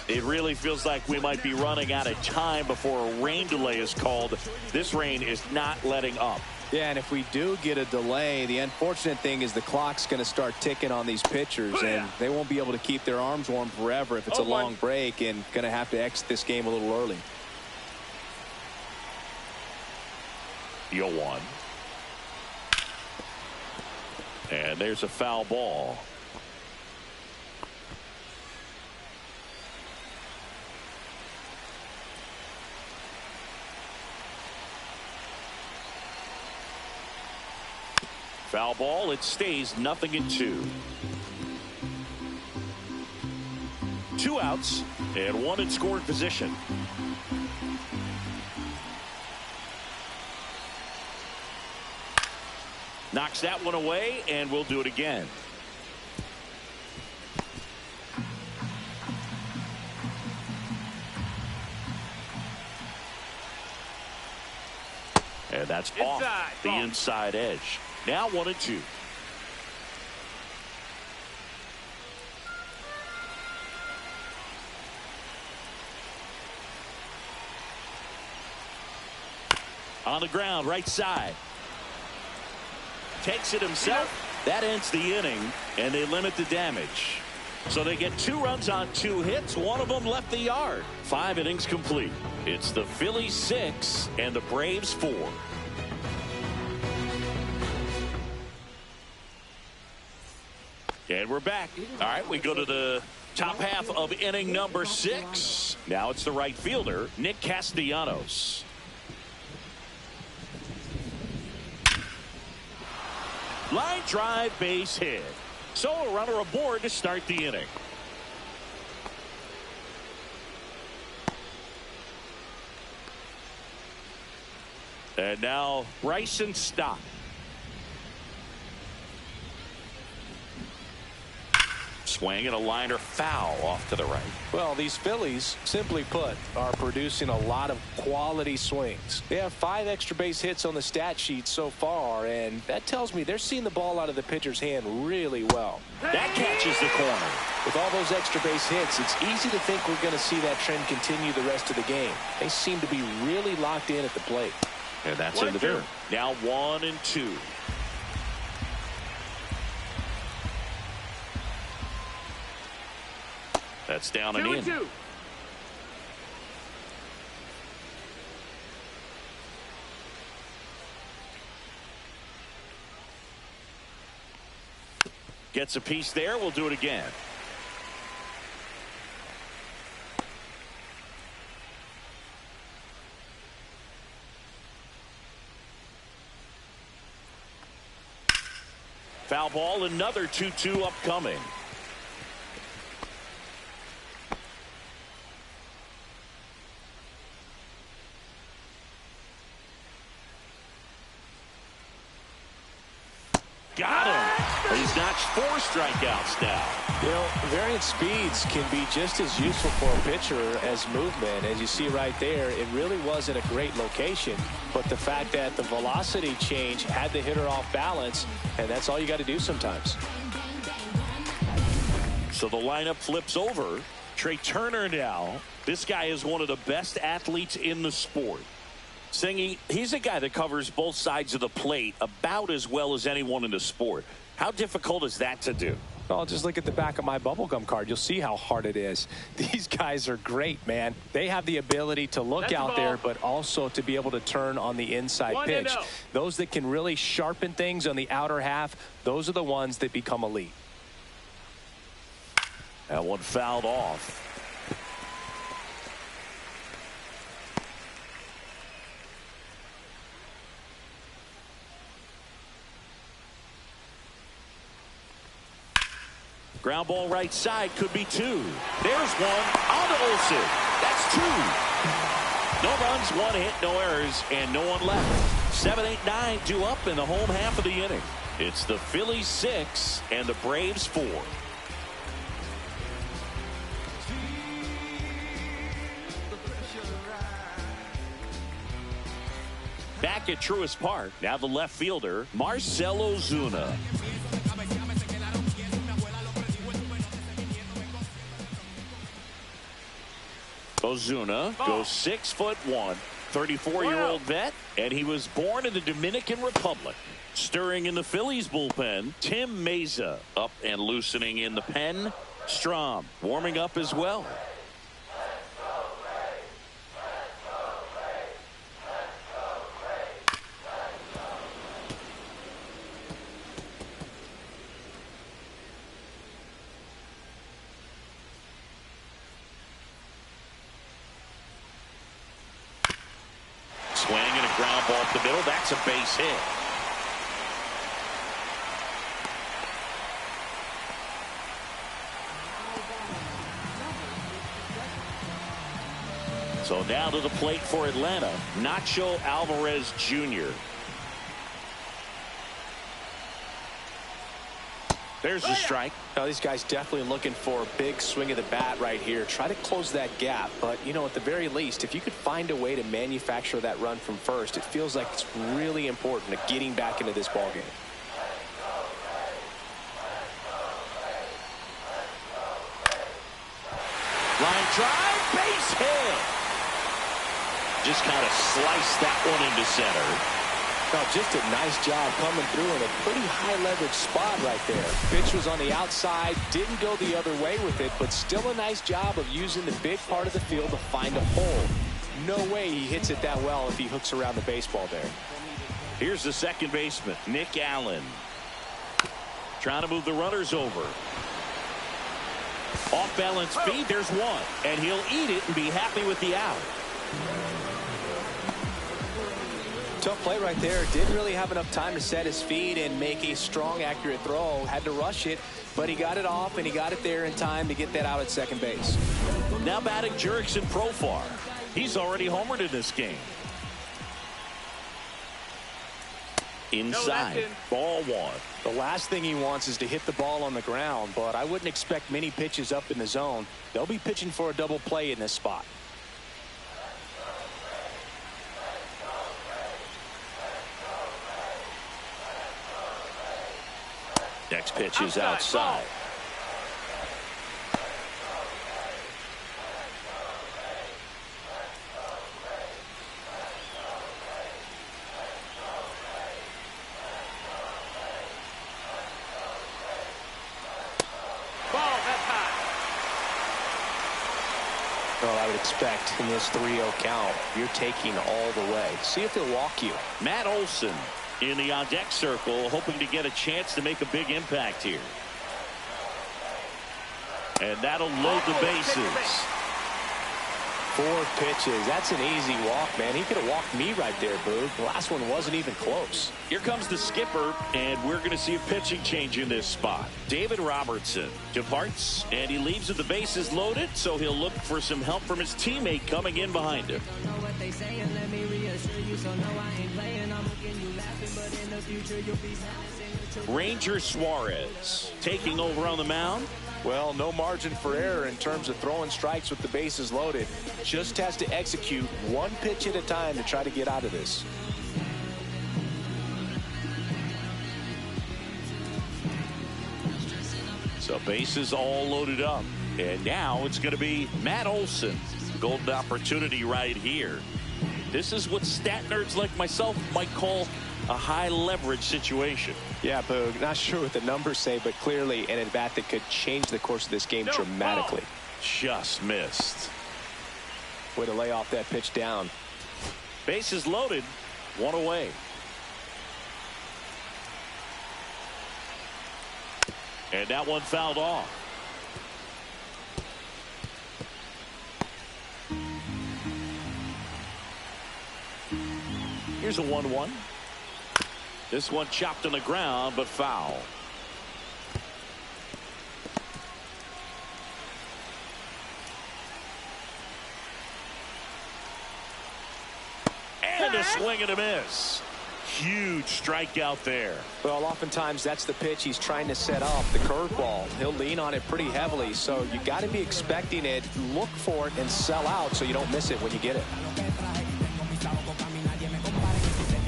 It really feels like we might be running out of time before a rain delay is called. This rain is not letting up. Yeah, and if we do get a delay, the unfortunate thing is the clock's going to start ticking on these pitchers, and they won't be able to keep their arms warm forever if it's a long break, and going to have to exit this game a little early. 0-1. And there's a foul ball. Foul ball. It stays 0-2. 2 outs and 1 in scoring position. Knocks that one away, and we'll do it again. And that's off the inside edge. Now 1-2. On the ground, right side. Takes it himself. That ends the inning, and they limit the damage. So they get 2 runs on 2 hits. One of them left the yard. 5 innings complete. It's the Phillies 6 and the Braves 4. And we're back. All right, we go to the top half of inning number 6. Now it's the right fielder, Nick Castellanos. Line drive, base hit. So a runner aboard to start the inning. And now Bryson Stott. Swing and a liner foul off to the right. Well, these Phillies, simply put, are producing a lot of quality swings. They have 5 extra base hits on the stat sheet so far, and that tells me they're seeing the ball out of the pitcher's hand really well. That catches the corner. With all those extra base hits, it's easy to think we're going to see that trend continue the rest of the game. They seem to be really locked in at the plate. And that's in the dirt. Now 1-2. That's down and in. 2-2. Gets a piece there. We'll do it again. Foul ball, another 2-2 upcoming. Got him. He's notched 4 strikeouts now. You know, variant speeds can be just as useful for a pitcher as movement. As you see right there, it really wasn't a great location, but the fact that the velocity change had the hitter off balance, and that's all you got to do sometimes. So the lineup flips over. Trey Turner now. This guy is one of the best athletes in the sport. Singy, he's a guy that covers both sides of the plate about as well as anyone in the sport. How difficult is that to do? Well, just look at the back of my bubblegum card. You'll see how hard it is. These guys are great, man. They have the ability to look out there, but also to be able to turn on the inside pitch. Those that can really sharpen things on the outer half, those are the ones that become elite. That one fouled off. Ground ball right side, could be 2. There's one on to Olsen. That's 2. No runs, 1 hit, no errors, and no one left. 7, 8, 9 due up in the home half of the inning. It's the Phillies 6 and the Braves 4. Back at Truist Park, now the left fielder, Marcell Ozuna. Ozuna goes 6'1", 34-year-old vet, and he was born in the Dominican Republic. Stirring in the Phillies bullpen, Tim Meza up and loosening in the pen. Strom warming up as well. Swing and a ground ball up the middle. That's a base hit. So now to the plate for Atlanta, Nacho Alvarez Jr. There's the strike. Now, these guys definitely looking for a big swing of the bat right here. Try to close that gap. But, you know, at the very least, if you could find a way to manufacture that run from first, it feels like it's really important to getting back into this ballgame. Line drive, base hit. Just kind of sliced that one into center. Oh, just a nice job coming through in a pretty high leverage spot right there. Pitch was on the outside, didn't go the other way with it, but still a nice job of using the big part of the field to find a hole. No way he hits it that well if he hooks around the baseball there. Here's the second baseman, Nick Allen. Trying to move the runners over. Off balance feed, there's one. And he'll eat it and be happy with the out. Tough play right there. Didn't really have enough time to set his feet and make a strong, accurate throw. Had to rush it, but he got it off, and he got it there in time to get that out at second base. Now batting Jurickson Profar. He's already homered in this game. Inside, ball one. The last thing he wants is to hit the ball on the ground, but I wouldn't expect many pitches up in the zone. They'll be pitching for a double play in this spot. Next pitch is outside. Well, I would expect in this 3-0 count, you're taking all the way. See if he'll walk you. Matt Olson in the on-deck circle, hoping to get a chance to make a big impact here. And that'll load the bases. 4 pitches. That's an easy walk, man. He could have walked me right there, Boog. The last one wasn't even close. Here comes the skipper, and we're going to see a pitching change in this spot. David Robertson departs, and he leaves with the bases loaded, so he'll look for some help from his teammate coming in behind him. Ranger Suarez taking over on the mound. Well, no margin for error in terms of throwing strikes with the bases loaded. Just has to execute one pitch at a time to try to get out of this. So bases all loaded up. And now it's going to be Matt Olson. Golden opportunity right here. This is what stat nerds like myself might call a high leverage situation. Yeah, Boog, not sure what the numbers say, but clearly an at-bat that could change the course of this game dramatically. Just missed. Way to lay off that pitch down. Bases loaded, one away. And that one fouled off. Here's a 1-1. This one chopped on the ground, but foul. And a swing and a miss. Huge strikeout there. Well, oftentimes that's the pitch he's trying to set up, the curveball. He'll lean on it pretty heavily, so you got to be expecting it, look for it, and sell out so you don't miss it when you get it.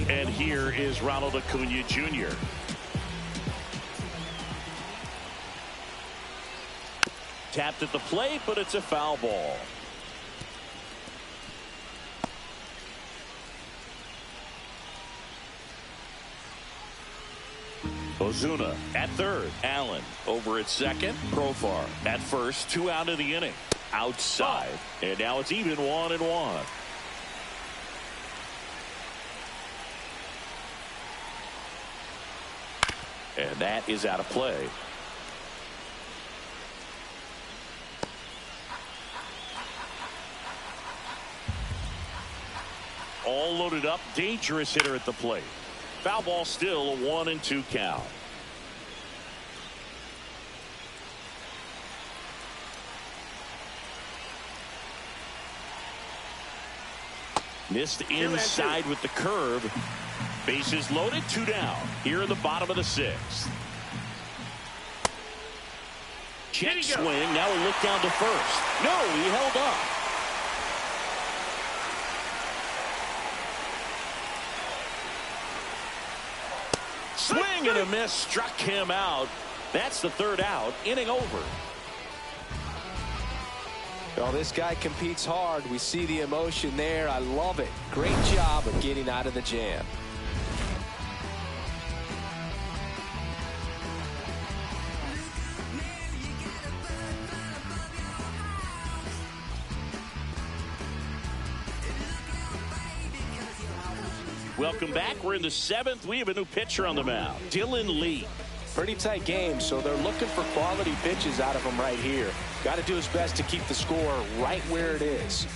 And here is Ronald Acuna Jr. Tapped at the plate, but it's a foul ball. Ozuna at third. Allen over at second. Profar at first. 2 out of the inning. Outside. And now it's even 1-1. And that is out of play. All loaded up. Dangerous hitter at the plate. Foul ball, still a 1-2 count. Missed inside with the curve. Bases loaded, 2 down. Here in the bottom of the 6th. Check swing. Now a look down to first. No, he held up. Swing and a miss, struck him out. That's the 3rd out. Inning over. Well, this guy competes hard. We see the emotion there. I love it. Great job of getting out of the jam. Welcome back. We're in the 7th. We have a new pitcher on the mound, Dylan Lee. Pretty tight game, so they're looking for quality pitches out of him right here. Got to do his best to keep the score right where it is.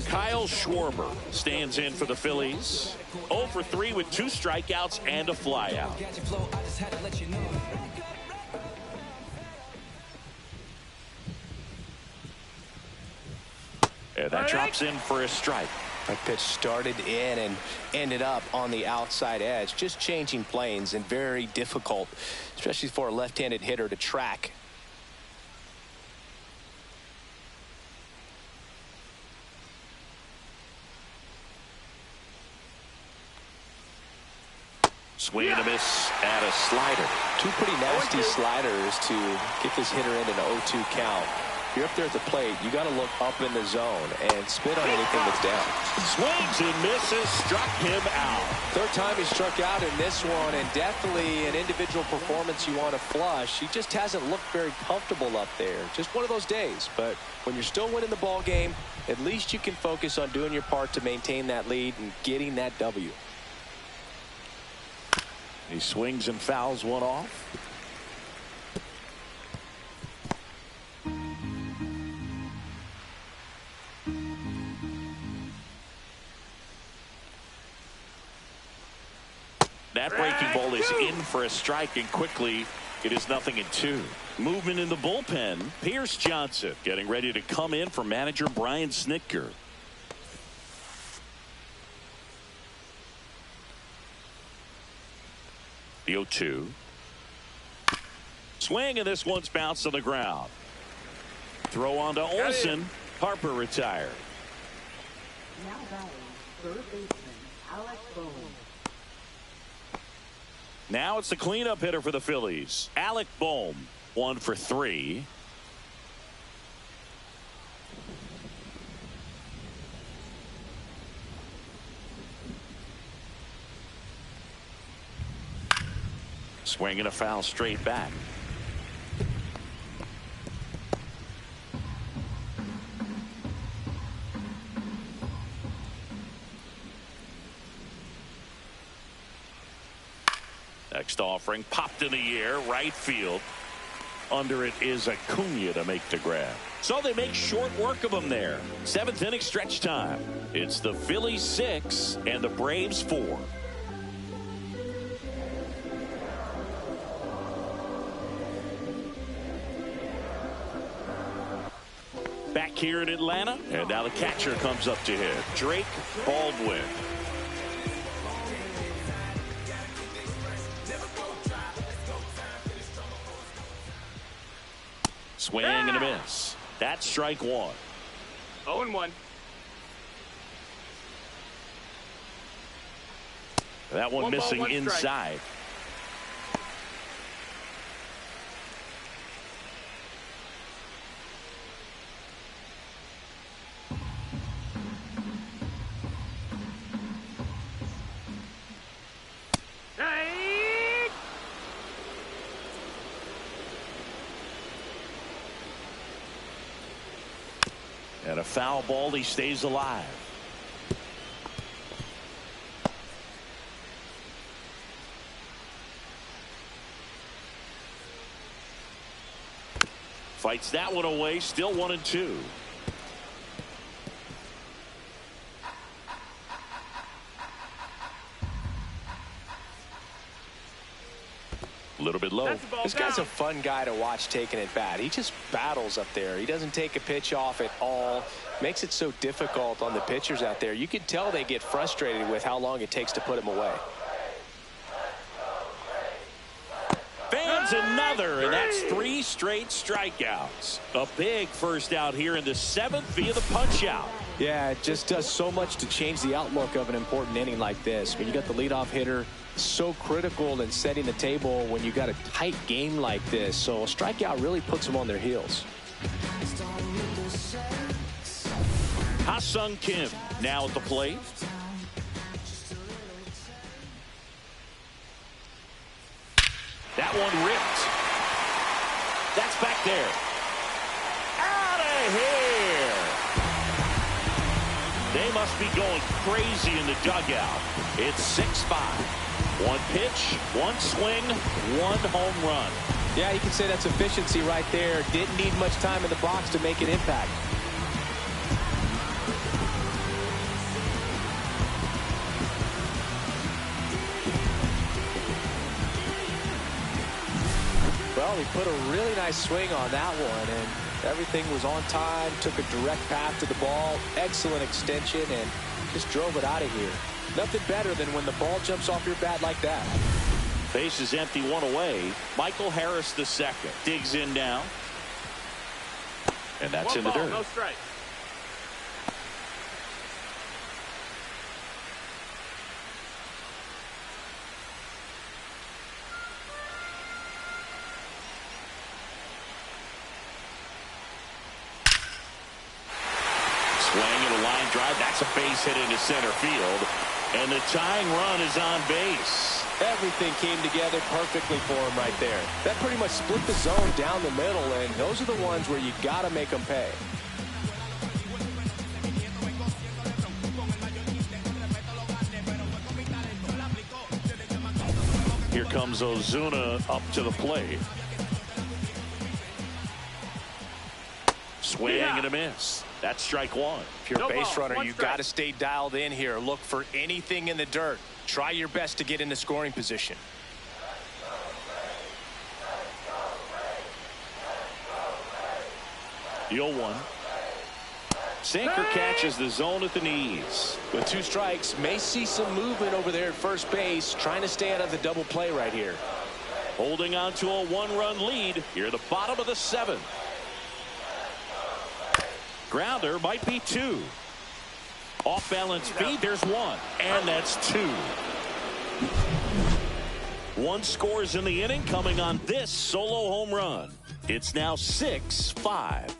Kyle Schwarber stands in for the Phillies. 0 for 3 with 2 strikeouts and a flyout. And that drops in for a strike. That pitch started in and ended up on the outside edge. Just changing planes and very difficult, especially for a left-handed hitter to track. Swing and a miss at a slider. Two pretty nasty sliders to get this hitter into an 0-2 count. You're up there at the plate, you got to look up in the zone and spit on anything that's down. Swings and misses, struck him out. Third time he struck out in this one, and definitely an individual performance you want to flush. He just hasn't looked very comfortable up there. Just one of those days. But when you're still winning the ball game, at least you can focus on doing your part to maintain that lead and getting that W. He swings and fouls one off. That breaking ball is in for a strike, and quickly it is 0-2. Movement in the bullpen. Pierce Johnson getting ready to come in for manager Brian Snitker. The 0-2. Swing, and this one's bounced on the ground. Throw on to Olsen. Harper retired. Now batting, third baseman Alec Bohm. Now it's the cleanup hitter for the Phillies, Alec Bohm. 1 for 3. Swing and a foul straight back. Next offering popped in the air, right field. Under it is Acuna to make the grab. So they make short work of him there. 7th inning stretch time. It's the Phillies 6 and the Braves 4. Back here in Atlanta, and now the catcher comes up to hit, Drake Baldwin. Swing and a miss. That's strike 1. 0-1. That one missing inside. And a foul ball, he stays alive. Fights that one away, still 1-2. A little bit low. This guy's a fun guy to watch taking at bat. He just battles up there. He doesn't take a pitch off at all. Makes it so difficult on the pitchers out there. You can tell they get frustrated with how long it takes to put him away. Fans another, and that's 3 straight strikeouts. A big first out here in the 7th via the punch out. Yeah, it just does so much to change the outlook of an important inning like this. When you got the leadoff hitter, so critical in setting the table when you got a tight game like this. So a strikeout really puts them on their heels. Ha-Sung Kim now at the plate. That one ripped. That's back there. Out of here. They must be going crazy in the dugout. It's 6-5. One pitch, one swing, one home run. Yeah, you can say that's efficiency right there. Didn't need much time in the box to make an impact. Well, he put a really nice swing on that one, and everything was on time, took a direct path to the ball, excellent extension, and just drove it out of here. Nothing better than when the ball jumps off your bat like that. Base is empty, one away. Michael Harris the second digs in now. And that's One in the ball, dirt. no strikes. Swing and a line drive. That's a base hit into center field. And the tying run is on base. Everything came together perfectly for him right there. That pretty much split the zone down the middle, and those are the ones where you got to make them pay. Here comes Ozuna up to the plate. Swing and a miss. That's strike one. If you're a No base ball, runner, one you've strike. got to stay dialed in here. Look for anything in the dirt. Try your best to get into scoring position. The 0-1. Sinker catches the zone at the knees. With two strikes, may see some movement over there at first base, trying to stay out of the double play right here. Holding on to a one-run lead here at the bottom of the seventh. Grounder might be two. Off balance feed, there's one. And that's two. One scores in the inning coming on this solo home run. It's now 6-5.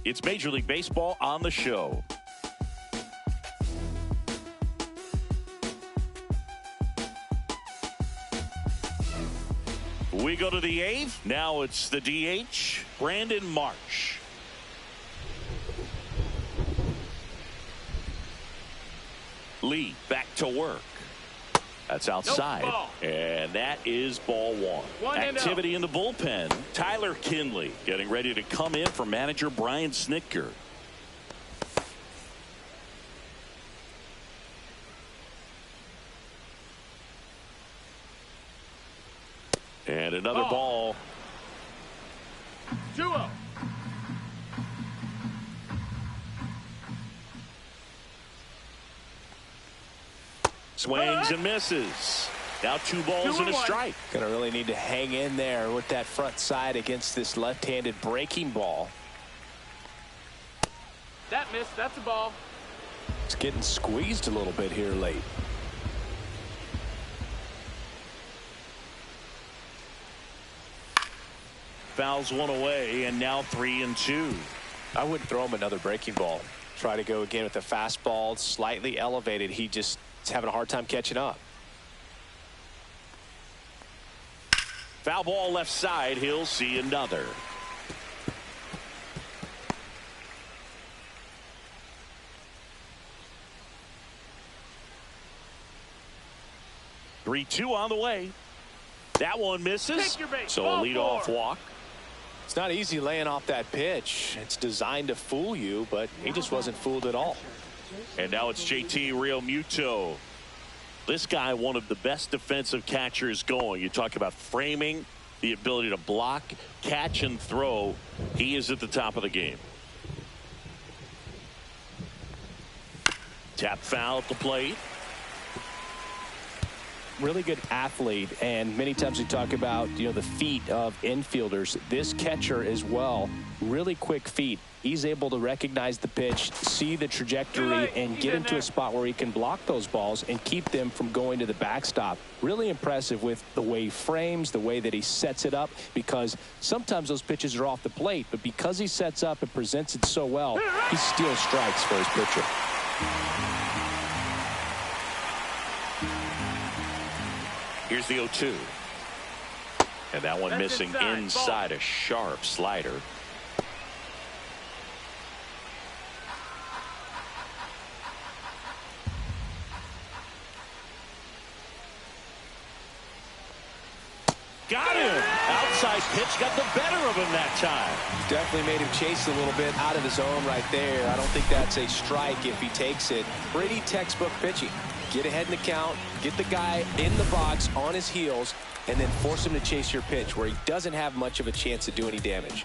It's Major League Baseball on the show. We go to the eighth. Now it's the DH, Brandon Marsh. Lee back to work. That's outside. Nope, ball. And that is ball one. Activity in the bullpen. Tyler Kinley getting ready to come in for manager Brian Snitker. And another ball. 2-0. Swings and misses. Now 2 balls and a 2-1. strike. Gonna really need to hang in there with that front side against this left-handed breaking ball. That missed. That's a ball. It's getting squeezed a little bit here late. Fouls one away, and now 3-2. I wouldn't throw him another breaking ball. Try to go again with the fastball, slightly elevated. He just is having a hard time catching up. Foul ball left side. He'll see another. Three, 2 on the way. That one misses. Take your bait. So a Ball leadoff 4. walk. It's not easy laying off that pitch. It's designed to fool you, but he just wasn't fooled at all. And now it's JT Realmuto. This guy, one of the best defensive catchers going. You talk about framing, the ability to block, catch, and throw. He is at the top of the game. Tap foul at the plate. Really good athlete, and many times we talk about, you know, the feet of infielders. This catcher as well, really quick feet. He's able to recognize the pitch, see the trajectory, and get into a spot where he can block those balls and keep them from going to the backstop. Really impressive with the way he frames, the way that he sets it up, because sometimes those pitches are off the plate, but because he sets up and presents it so well, he steals strikes for his pitcher. Here's the 0-2. And that one That's missing inside a sharp slider. Got him. Outside pitch got the better of him that time. Definitely made him chase a little bit out of his zone right there. I don't think that's a strike if he takes it. Pretty textbook pitching. Get ahead in the count, get the guy in the box on his heels, and then force him to chase your pitch where he doesn't have much of a chance to do any damage.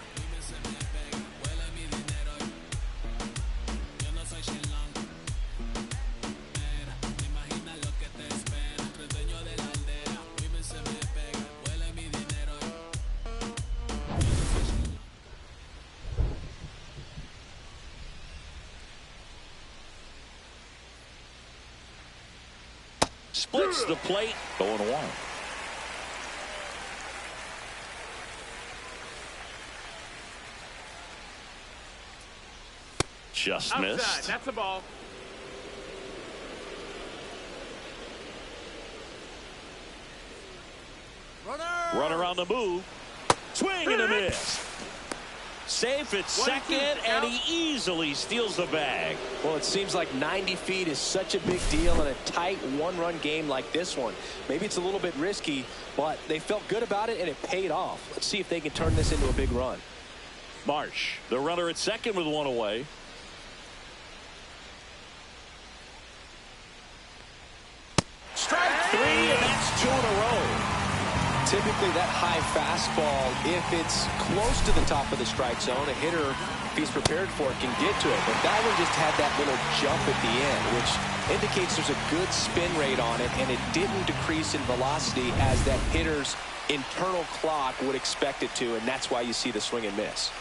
Splits the plate. 0-1. Just Outside. missed. That's a ball. Runner on the move. Swing and a miss. Safe at second, and he easily steals the bag. Well, it seems like 90 feet is such a big deal in a tight one-run game like this one. Maybe it's a little bit risky, but they felt good about it, and it paid off. Let's see if they can turn this into a big run. Marsh, the runner at second with one away. Strike three, and that's 2 in a row. Typically that high fastball, if it's close to the top of the strike zone, a hitter, if he's prepared for it, can get to it. But that one just had that little jump at the end, which indicates there's a good spin rate on it, and it didn't decrease in velocity as that hitter's internal clock would expect it to, and that's why you see the swing and miss.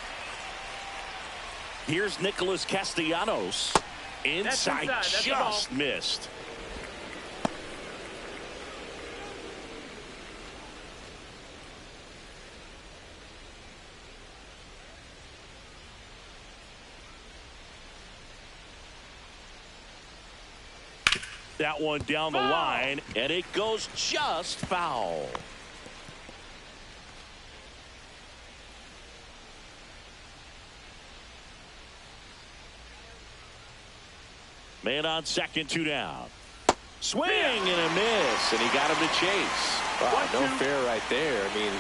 Here's Nicholas Castellanos. Inside, just missed. That one down the line, and it goes just foul. Man on second, 2 down. Swing and a miss, and he got him to chase. Wow, no fair right there. I mean,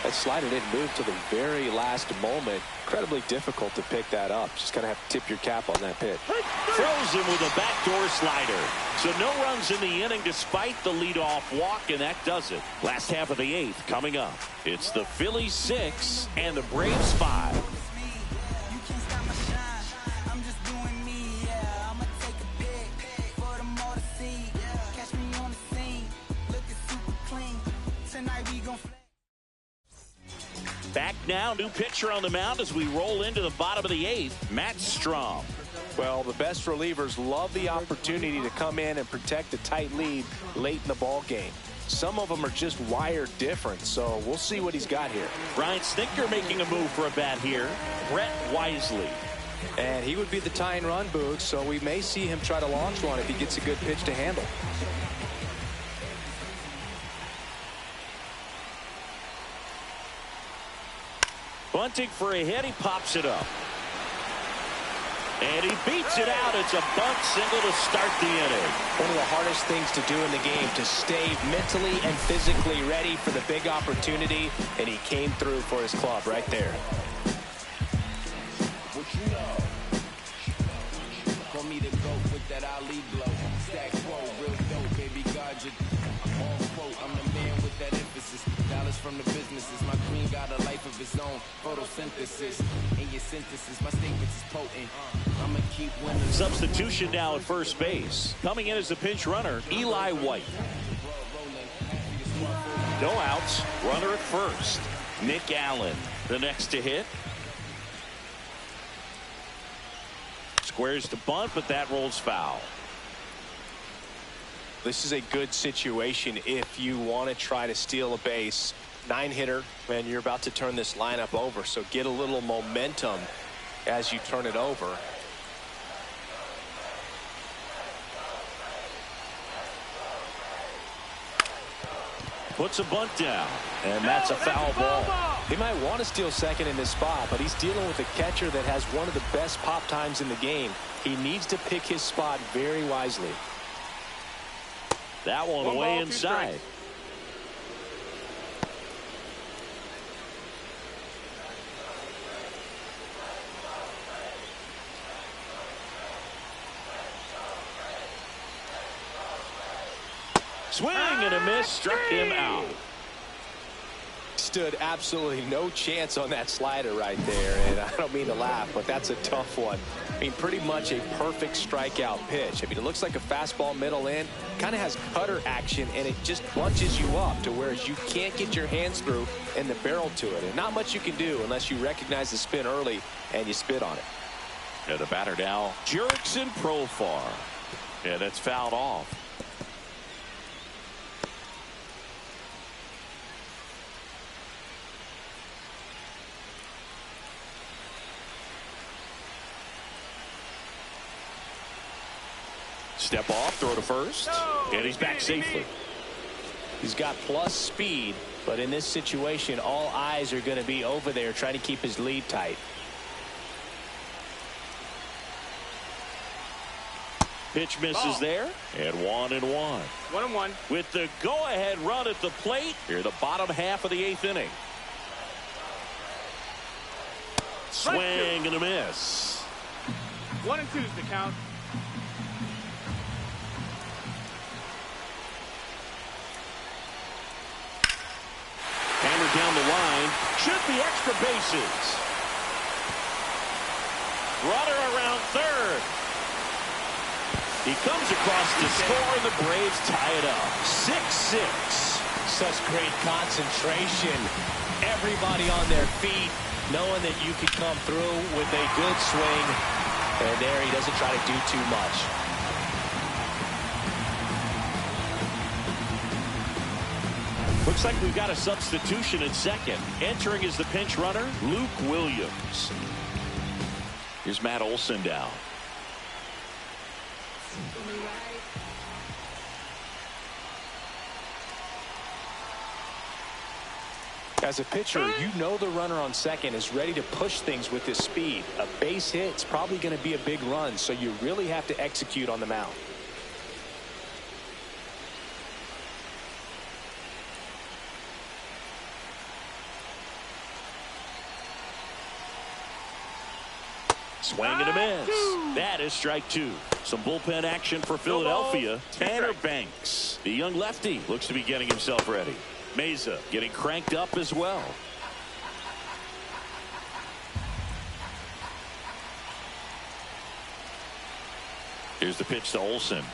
that slider didn't move to the very last moment. Incredibly difficult to pick that up. Just kind of have to tip your cap on that pitch. Throws him with a backdoor slider. So no runs in the inning despite the leadoff walk, and that does it. Last half of the 8th coming up. It's the Phillies 6 and the Braves 5. Back now, new pitcher on the mound as we roll into the bottom of the 8th, Matt Strom. Well, the best relievers love the opportunity to come in and protect a tight lead late in the ball game. Some of them are just wired different, so we'll see what he's got here. Brian Snitker making a move for a bat here. Brett Wisely. And he would be the tying run, Boog, so we may see him try to launch one if he gets a good pitch to handle. Bunting for a hit, he pops it up. And he beats it out. It's a bunt single to start the inning. One of the hardest things to do in the game, to stay mentally and physically ready for the big opportunity, and he came through for his club right there. What you know? For me to go with that Ali blow. Stack quo, real dope, baby God, you on quote. I'm the man with that emphasis. Dollars from the businesses. My queen got a life of its own. Photosynthesis. In your synthesis, my statements is potent. I'ma keep winning. Substitution now at first base. Coming in as the pinch runner, Eli White. No outs. Runner at first. Nick Allen, the next to hit. Squares to bunt, but that rolls foul. This is a good situation if you want to try to steal a base. 9-hitter, and you're about to turn this lineup over, so get a little momentum as you turn it over. Puts a bunt down, and that's a foul ball. He might want to steal second in this spot, but he's dealing with a catcher that has one of the best pop times in the game. He needs to pick his spot very wisely. That one away inside. Swing and a miss, struck him out. Stood absolutely no chance on that slider right there, and I don't mean to laugh, but that's a tough one. I mean, pretty much a perfect strikeout pitch. I mean, it looks like a fastball middle in, kind of has cutter action, and it just bunches you up to where you can't get your hands through and the barrel to it. And not much you can do unless you recognize the spin early and you spit on it. Yeah, the batter now, Jurickson Profar. yeah, that's fouled off. Step off, throw to first, and he's back safely. He's got plus speed, but in this situation, all eyes are going to be over there trying to keep his lead tight. Pitch misses there, and 1-1. 1-1. With the go-ahead run at the plate, here the bottom half of the 8th inning. Swing and a miss. 1-2 is the count. Hammered down the line, should be extra bases. Runner around third. He comes across to score, and the Braves tie it up. 6-6. Such great concentration. Everybody on their feet, knowing that you could come through with a good swing. And there he doesn't try to do too much. Looks like we've got a substitution at second. Entering is the pinch runner, Luke Williams. Here's Matt Olson down. As a pitcher, you know the runner on second is ready to push things with his speed. A base hit's probably going to be a big run, so you really have to execute on the mound. Swing and a miss. That is strike 2. Some bullpen action for Philadelphia. Tanner Banks, the young lefty, looks to be getting himself ready. Meza getting cranked up as well. Here's the pitch to Olson.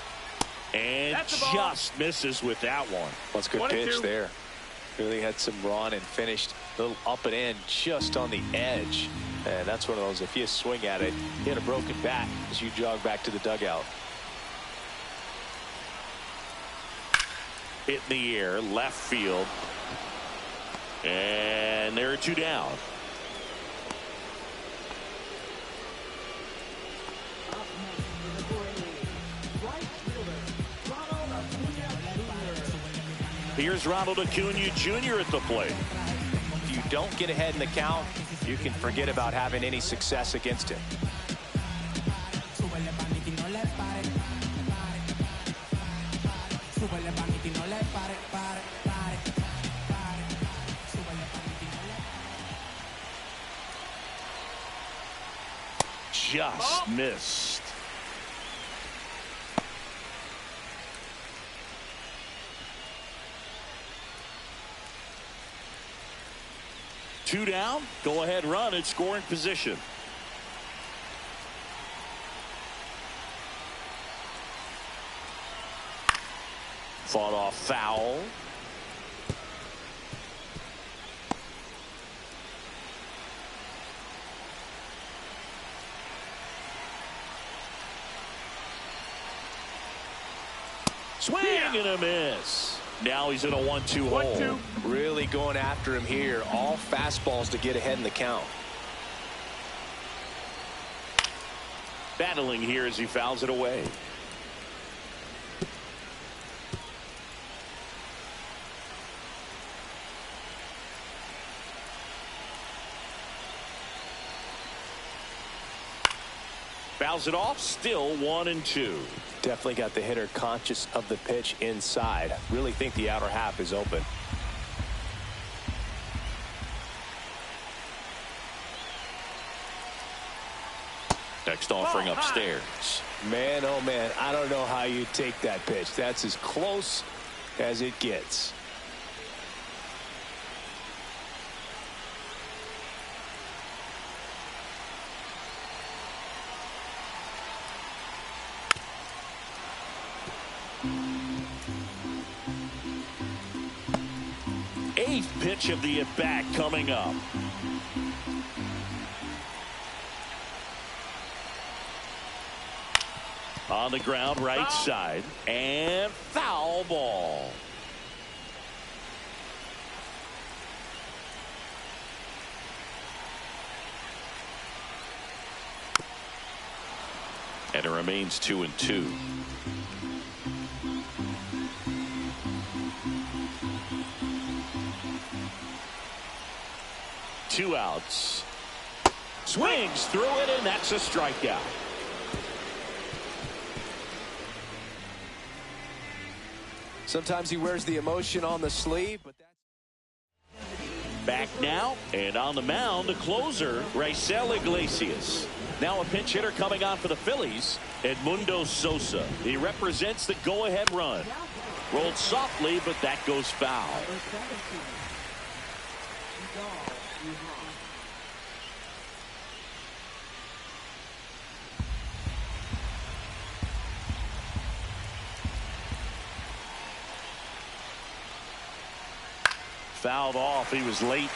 And just misses with that one. That's a good pitch there. Really had some run and finished a little up and in just on the edge. And that's one of those, if you swing at it, hit a broken bat as you jog back to the dugout. Hit in the air, left field. And there are 2 down. Here's Ronald Acuna Jr. at the plate. If you don't get ahead in the count, you can forget about having any success against him. Just missed. Two down, go ahead run in scoring position. Fought off foul. Swing and a miss. Now he's in a 1-2 hole. Really going after him here. All fastballs to get ahead in the count. Battling here as he fouls it away. Fouls it off, still 1-2. Definitely got the hitter conscious of the pitch inside. Really think the outer half is open. Next offering upstairs. Man, oh man, I don't know how you take that pitch. That's as close as it gets. Eighth pitch of the at-bat coming up. On the ground, right side, and foul ball. And it remains 2-2. Two outs. Swings through it, and that's a strikeout. Sometimes he wears the emotion on the sleeve, but that's... Back now, and on the mound, the closer, Raisel Iglesias. Now a pinch hitter coming on for the Phillies, Edmundo Sosa. He represents the go-ahead run. Rolled softly, but that goes foul. Fouled off. He was late.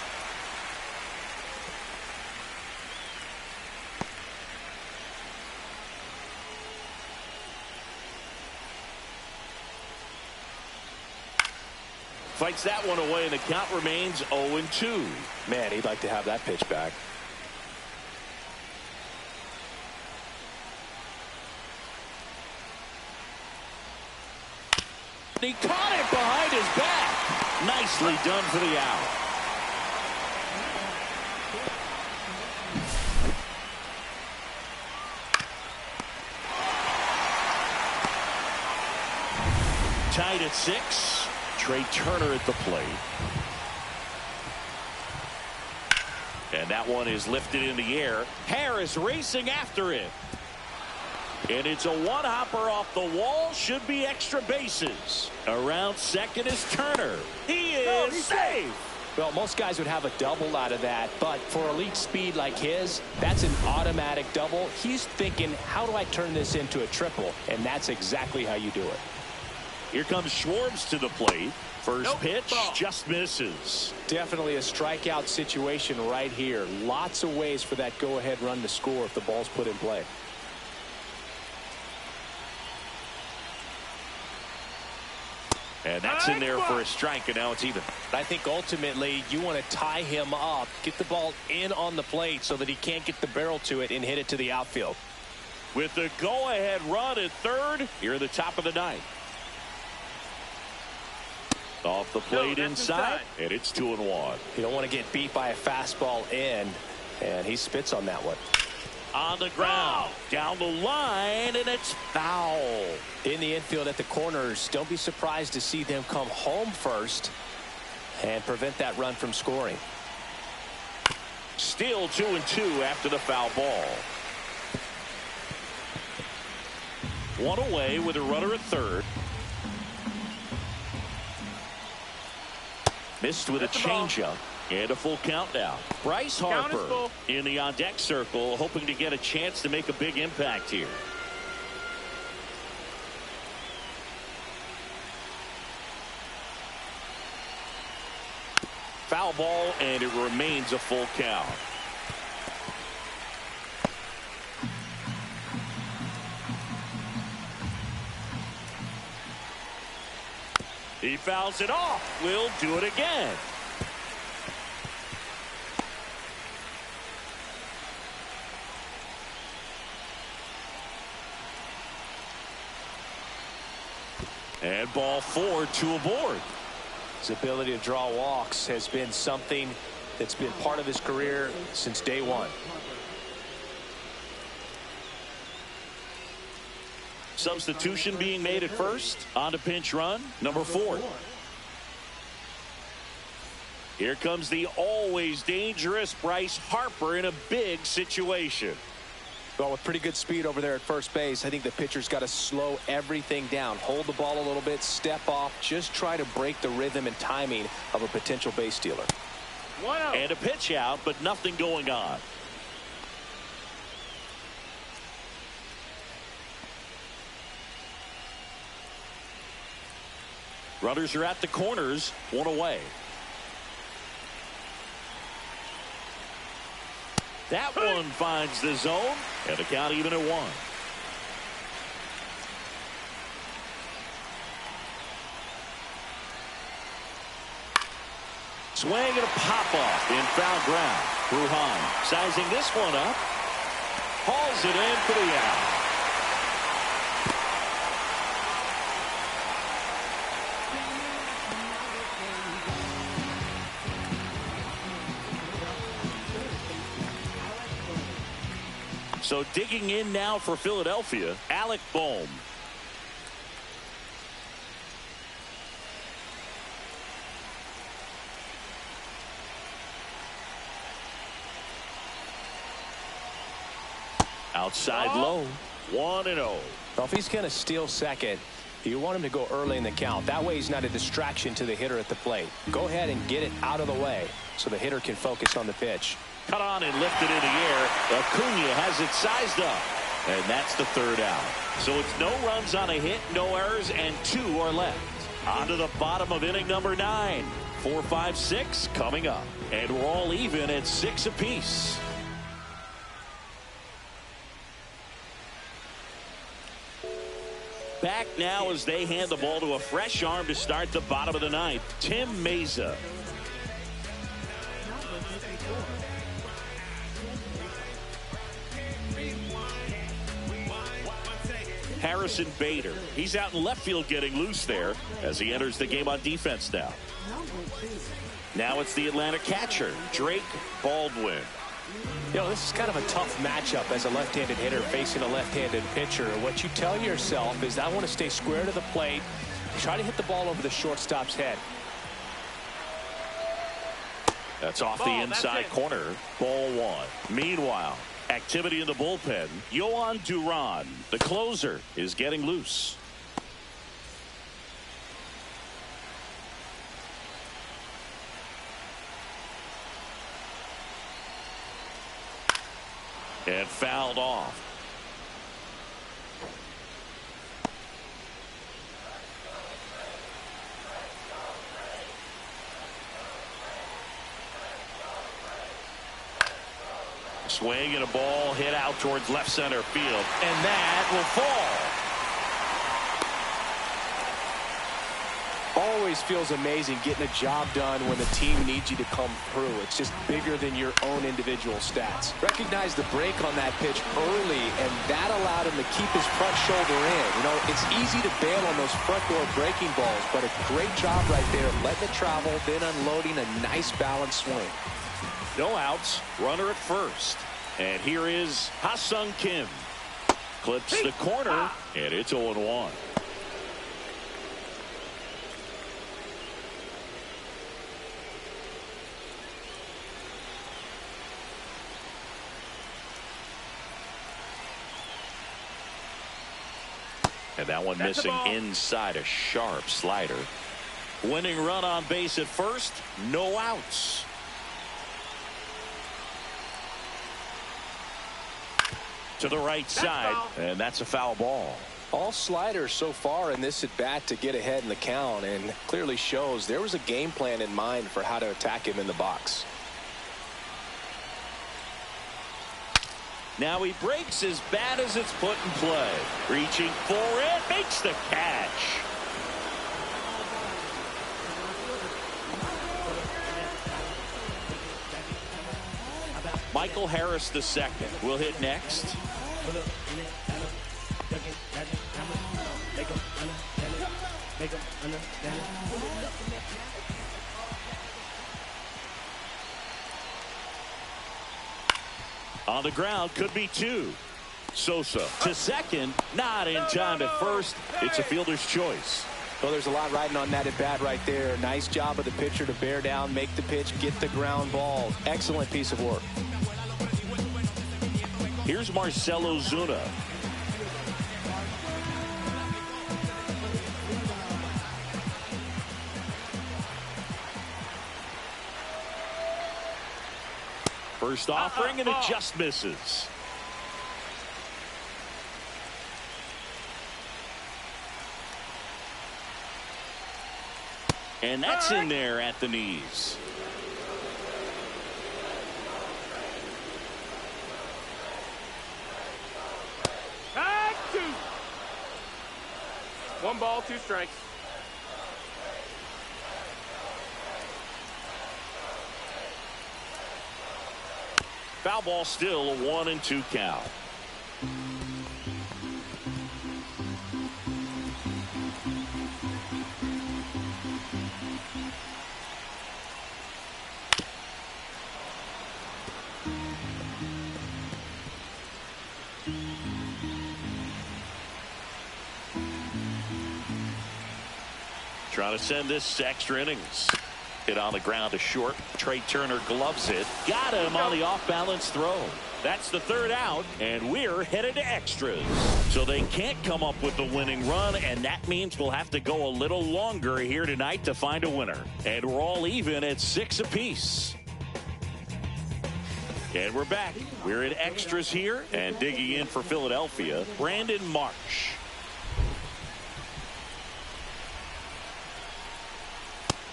Fights that one away, and the count remains 0-2. Man, he'd like to have that pitch back. He caught it behind his back. Nicely done for the out. Tied at 6. Trey Turner at the plate. And that one is lifted in the air. Harris racing after it. And it's a one-hopper off the wall. Should be extra bases. Around second is Turner. He is safe. Well, most guys would have a double out of that, but for elite speed like his, that's an automatic double. He's thinking, how do I turn this into a triple? And that's exactly how you do it. Here comes Schwartz to the plate. First pitch just misses. Definitely a strikeout situation right here. Lots of ways for that go-ahead run to score if the ball's put in play. And that's in there for a strike, and now it's even. I think ultimately you want to tie him up, get the ball in on the plate so that he can't get the barrel to it and hit it to the outfield. With the go-ahead run at third, here at the top of the ninth. Off the plate inside, and it's 2-1. You don't want to get beat by a fastball in, and he spits on that one. On the ground, down the line, and it's foul. In the infield at the corners, don't be surprised to see them come home first and prevent that run from scoring. Still 2-2 after the foul ball. One away with a runner at third. Missed with a changeup. And a full count now. Bryce Harper in the on-deck circle, hoping to get a chance to make a big impact here. Foul ball, and it remains a full count. He fouls it off. We'll do it again. And ball 4, 2 aboard. His ability to draw walks has been something that's been part of his career since day one. Substitution being made at first. On to pinch run, number 4. Here comes the always dangerous Bryce Harper in a big situation. Well, with pretty good speed over there at first base, I think the pitcher's got to slow everything down. Hold the ball a little bit, step off, just try to break the rhythm and timing of a potential base stealer. 1-0. And a pitch out, but nothing going on. Runners are at the corners, one away. That one finds the zone, and the count even at 1. Swing and a pop-off in foul ground. Bruhan sizing this one up. Hauls it in for the out. So digging in now for Philadelphia, Alec Bohm. Outside low, 1-0. Well, if he's going to steal second, you want him to go early in the count. That way he's not a distraction to the hitter at the plate. Go ahead and get it out of the way so the hitter can focus on the pitch. Cut on and lifted in the air. Acuna has it sized up. And that's the third out. So it's no runs on a hit, no errors, and 2 are left. On to the bottom of inning number 9. 4, 5, 6 coming up. And we're all even at 6 apiece. Back now as they hand the ball to a fresh arm to start the bottom of the 9th. Tim Meza. Harrison Bader. He's out in left field getting loose there as he enters the game on defense now. Now it's the Atlanta catcher, Drake Baldwin. You know, this is kind of a tough matchup as a left-handed hitter facing a left-handed pitcher. What you tell yourself is I want to stay square to the plate, try to hit the ball over the shortstop's head. That's off the inside corner. Ball 1. Meanwhile, activity in the bullpen. Yohan Duran, the closer, is getting loose. And fouled off. Swing and a ball hit out towards left center field. And that will fall. Always feels amazing getting a job done when the team needs you to come through. It's just bigger than your own individual stats. Recognize the break on that pitch early, and that allowed him to keep his front shoulder in. You know, it's easy to bail on those front door breaking balls, but a great job right there, letting it travel, then unloading a nice balanced swing. No outs, runner at first. And here is Ha-Sung Kim. Clips the corner, and it's 0-1. And that one missing inside, a sharp slider. Winning run on base at first, no outs. To the right side, and that's a foul ball. All sliders so far in this at bat to get ahead in the count, and clearly shows there was a game plan in mind for how to attack him in the box. Now he breaks as bad as it's put in play. Reaching for it, makes the catch. Michael Harris II will hit next. On the ground, could be 2. Sosa to second, not in time at first. It's a fielder's choice. Well, there's a lot riding on that at bat right there. Nice job of the pitcher to bear down, make the pitch, get the ground ball. Excellent piece of work. Here's Marcell Ozuna. First offering, and it just misses. And that's in there at the knees. Two. 1 ball, 2 strikes. Foul ball, still a 1-2 count. Trying to send this to extra innings. Hit on the ground to short. Trey Turner gloves it. Got him on the off-balance throw. That's the 3rd out, and we're headed to extras. So they can't come up with the winning run, and that means we'll have to go a little longer here tonight to find a winner. And we're all even at 6 apiece. And we're back. We're in extras here, and digging in for Philadelphia, Brandon Marsh.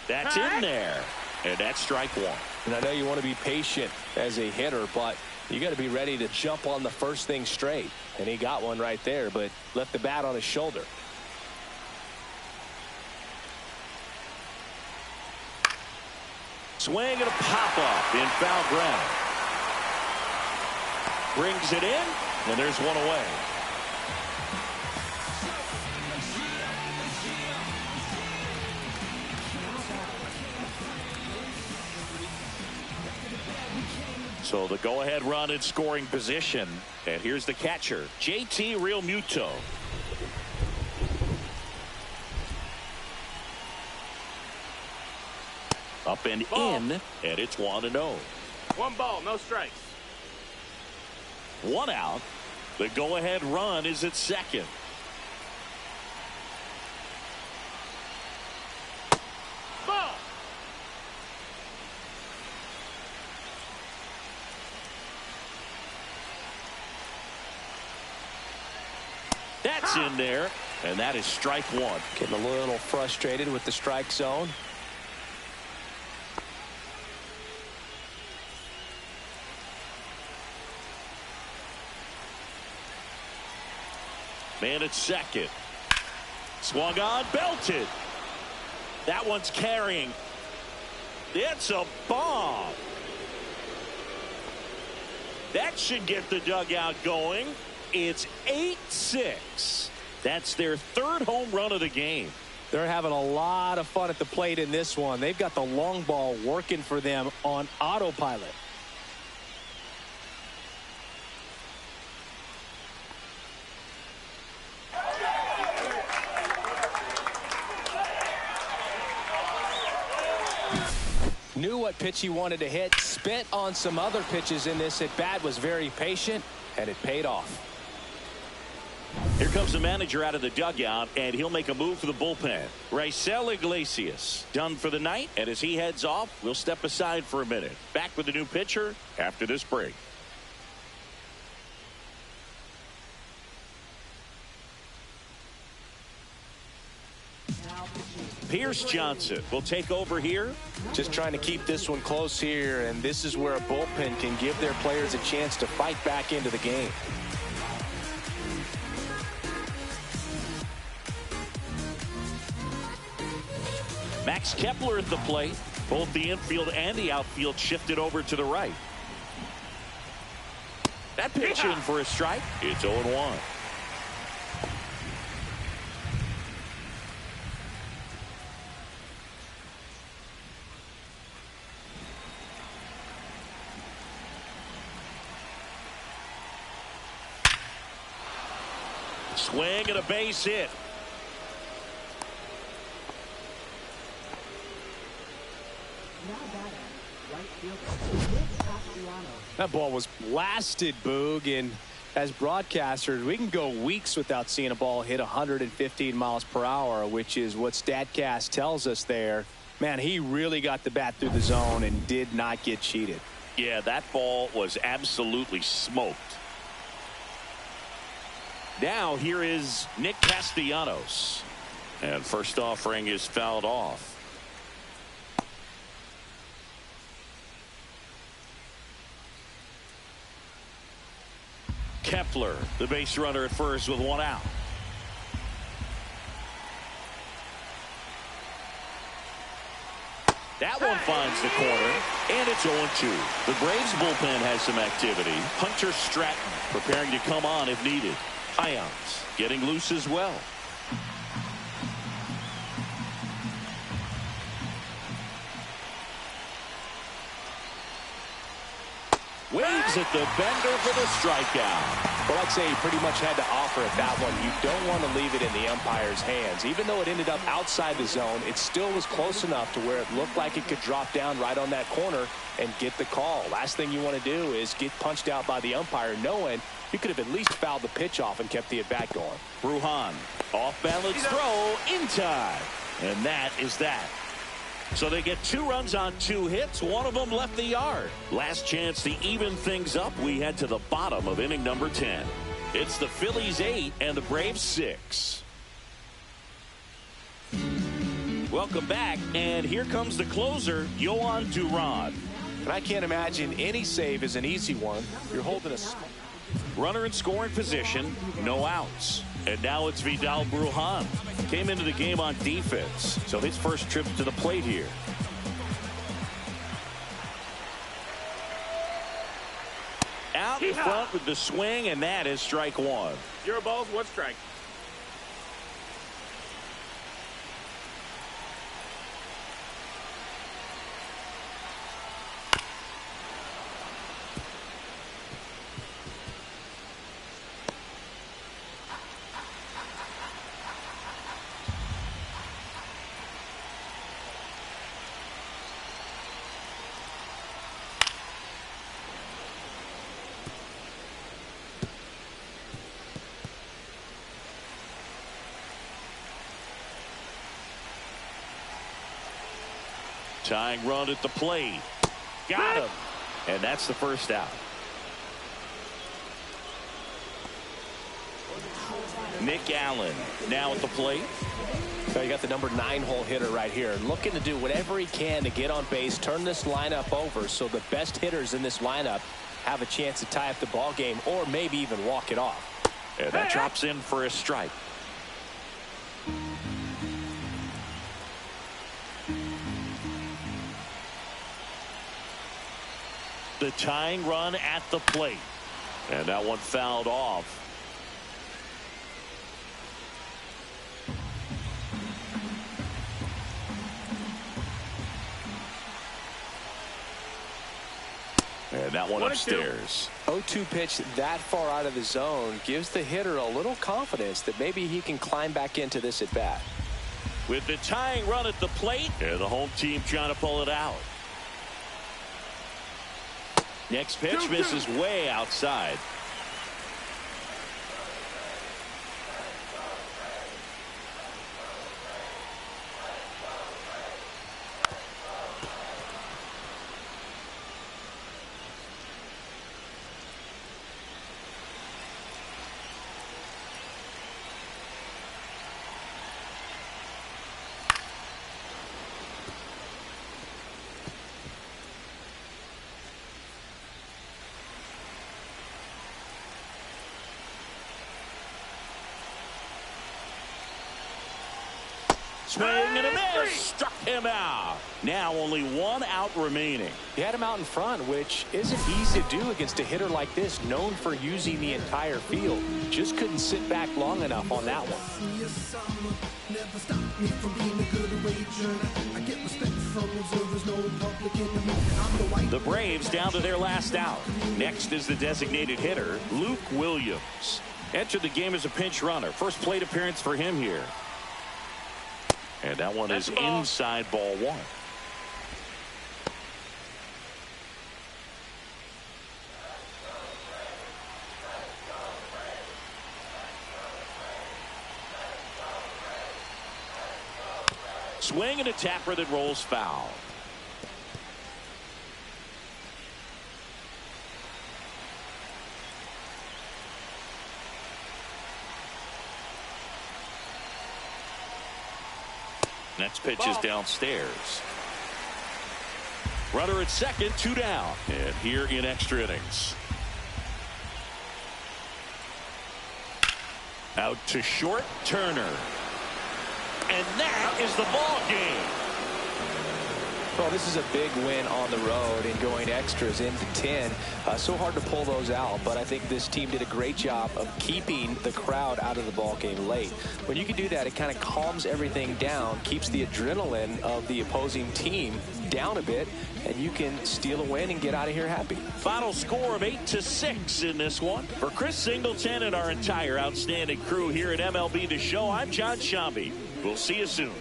That's in there, and that's strike 1. And I know you want to be patient as a hitter, but you got to be ready to jump on the first thing straight. And he got one right there, but left the bat on his shoulder. Swing and a pop-up in foul ground. Brings it in, and there's one away. So the go-ahead run in scoring position. And here's the catcher, JT Realmuto. Up and in, and it's 1-0. 1 ball, no strikes. 1 out. The go-ahead run is at second. Ball. That's in there, and that is strike 1. Getting a little frustrated with the strike zone. Man at second. Swung on, belted. That one's carrying. It's a bomb. That should get the dugout going. It's 8-6. That's their 3rd home run of the game. They're having a lot of fun at the plate in this one. They've got the long ball working for them on autopilot. Knew what pitch he wanted to hit. Spent on some other pitches in this at bat. Was very patient, and it paid off. Here comes the manager out of the dugout, and he'll make a move for the bullpen. Raisel Iglesias done for the night, and as he heads off, we'll step aside for a minute. Back with the new pitcher after this break. Pierce Johnson will take over here. Just trying to keep this one close here, and this is where a bullpen can give their players a chance to fight back into the game. Max Kepler at the plate. Both the infield and the outfield shifted over to the right. That pitch in for a strike. It's 0-1. Swing and a base hit. Now batting, Right fielder, Nick Castellanos. That ball was blasted, Boog, and as broadcasters, we can go weeks without seeing a ball hit 115 miles per hour, which is what StatCast tells us there. Man, he really got the bat through the zone and did not get cheated. Yeah, that ball was absolutely smoked. Now here is Nick Castellanos. And first offering is fouled off. Kepler, the base runner at first with one out. That one finds the corner, and it's 0-2. The Braves bullpen has some activity. Hunter Stratton preparing to come on if needed. Ions getting loose as well. Waves at the bender for the strikeout. Well, I'd say he pretty much had to offer at that one. You don't want to leave it in the umpire's hands. Even though it ended up outside the zone, it still was close enough to where it looked like it could drop down right on that corner and get the call. Last thing you want to do is get punched out by the umpire knowing you could have at least fouled the pitch off and kept the at-bat going. Brujan, off-balance throw in time. And that is that. So they get 2 runs on 2 hits. One of them left the yard. Last chance to even things up. We head to the bottom of inning number 10. It's the Phillies 8 and the Braves 6. Welcome back, and here comes the closer, Yohan Duran. And I can't imagine any save is an easy one. You're holding a runner in scoring position, no outs. And now it's Vidal Brujan. Came into the game on defense, so his first trip to the plate here. Out in front with the swing, and that is strike 1. 0 balls, 1 strike. Tying run at the plate. Got him. And that's the first out. Nick Allen now at the plate. So you got the number 9 hole hitter right here, looking to do whatever he can to get on base, turn this lineup over so the best hitters in this lineup have a chance to tie up the ball game or maybe even walk it off. And that drops in for a strike. The tying run at the plate. And that one fouled off. And that one upstairs. 0-2 pitch that far out of the zone gives the hitter a little confidence that maybe he can climb back into this at bat. With the tying run at the plate, and the home team trying to pull it out. Next pitch misses way outside. Swing and a miss. Struck him out. Now only 1 out remaining. He had him out in front, which isn't easy to do against a hitter like this, known for using the entire field. Just couldn't sit back long enough on that one. The Braves down to their last out. Next is the designated hitter, Luke Williams. Entered the game as a pinch runner. First plate appearance for him here. And that one is inside ball 1. swing and a tapper that rolls foul. Next pitch is downstairs. Runner at second, 2 down. And here in extra innings. Out to short, Turner. And that is the ball game. Well, this is a big win on the road and going extras into 10. So hard to pull those out, but I think this team did a great job of keeping the crowd out of the ball game late. When you can do that, it kind of calms everything down, keeps the adrenaline of the opposing team down a bit, and you can steal a win and get out of here happy. Final score of 8-6 in this one. For Chris Singleton and our entire outstanding crew here at MLB The Show, I'm John Shambi. We'll see you soon.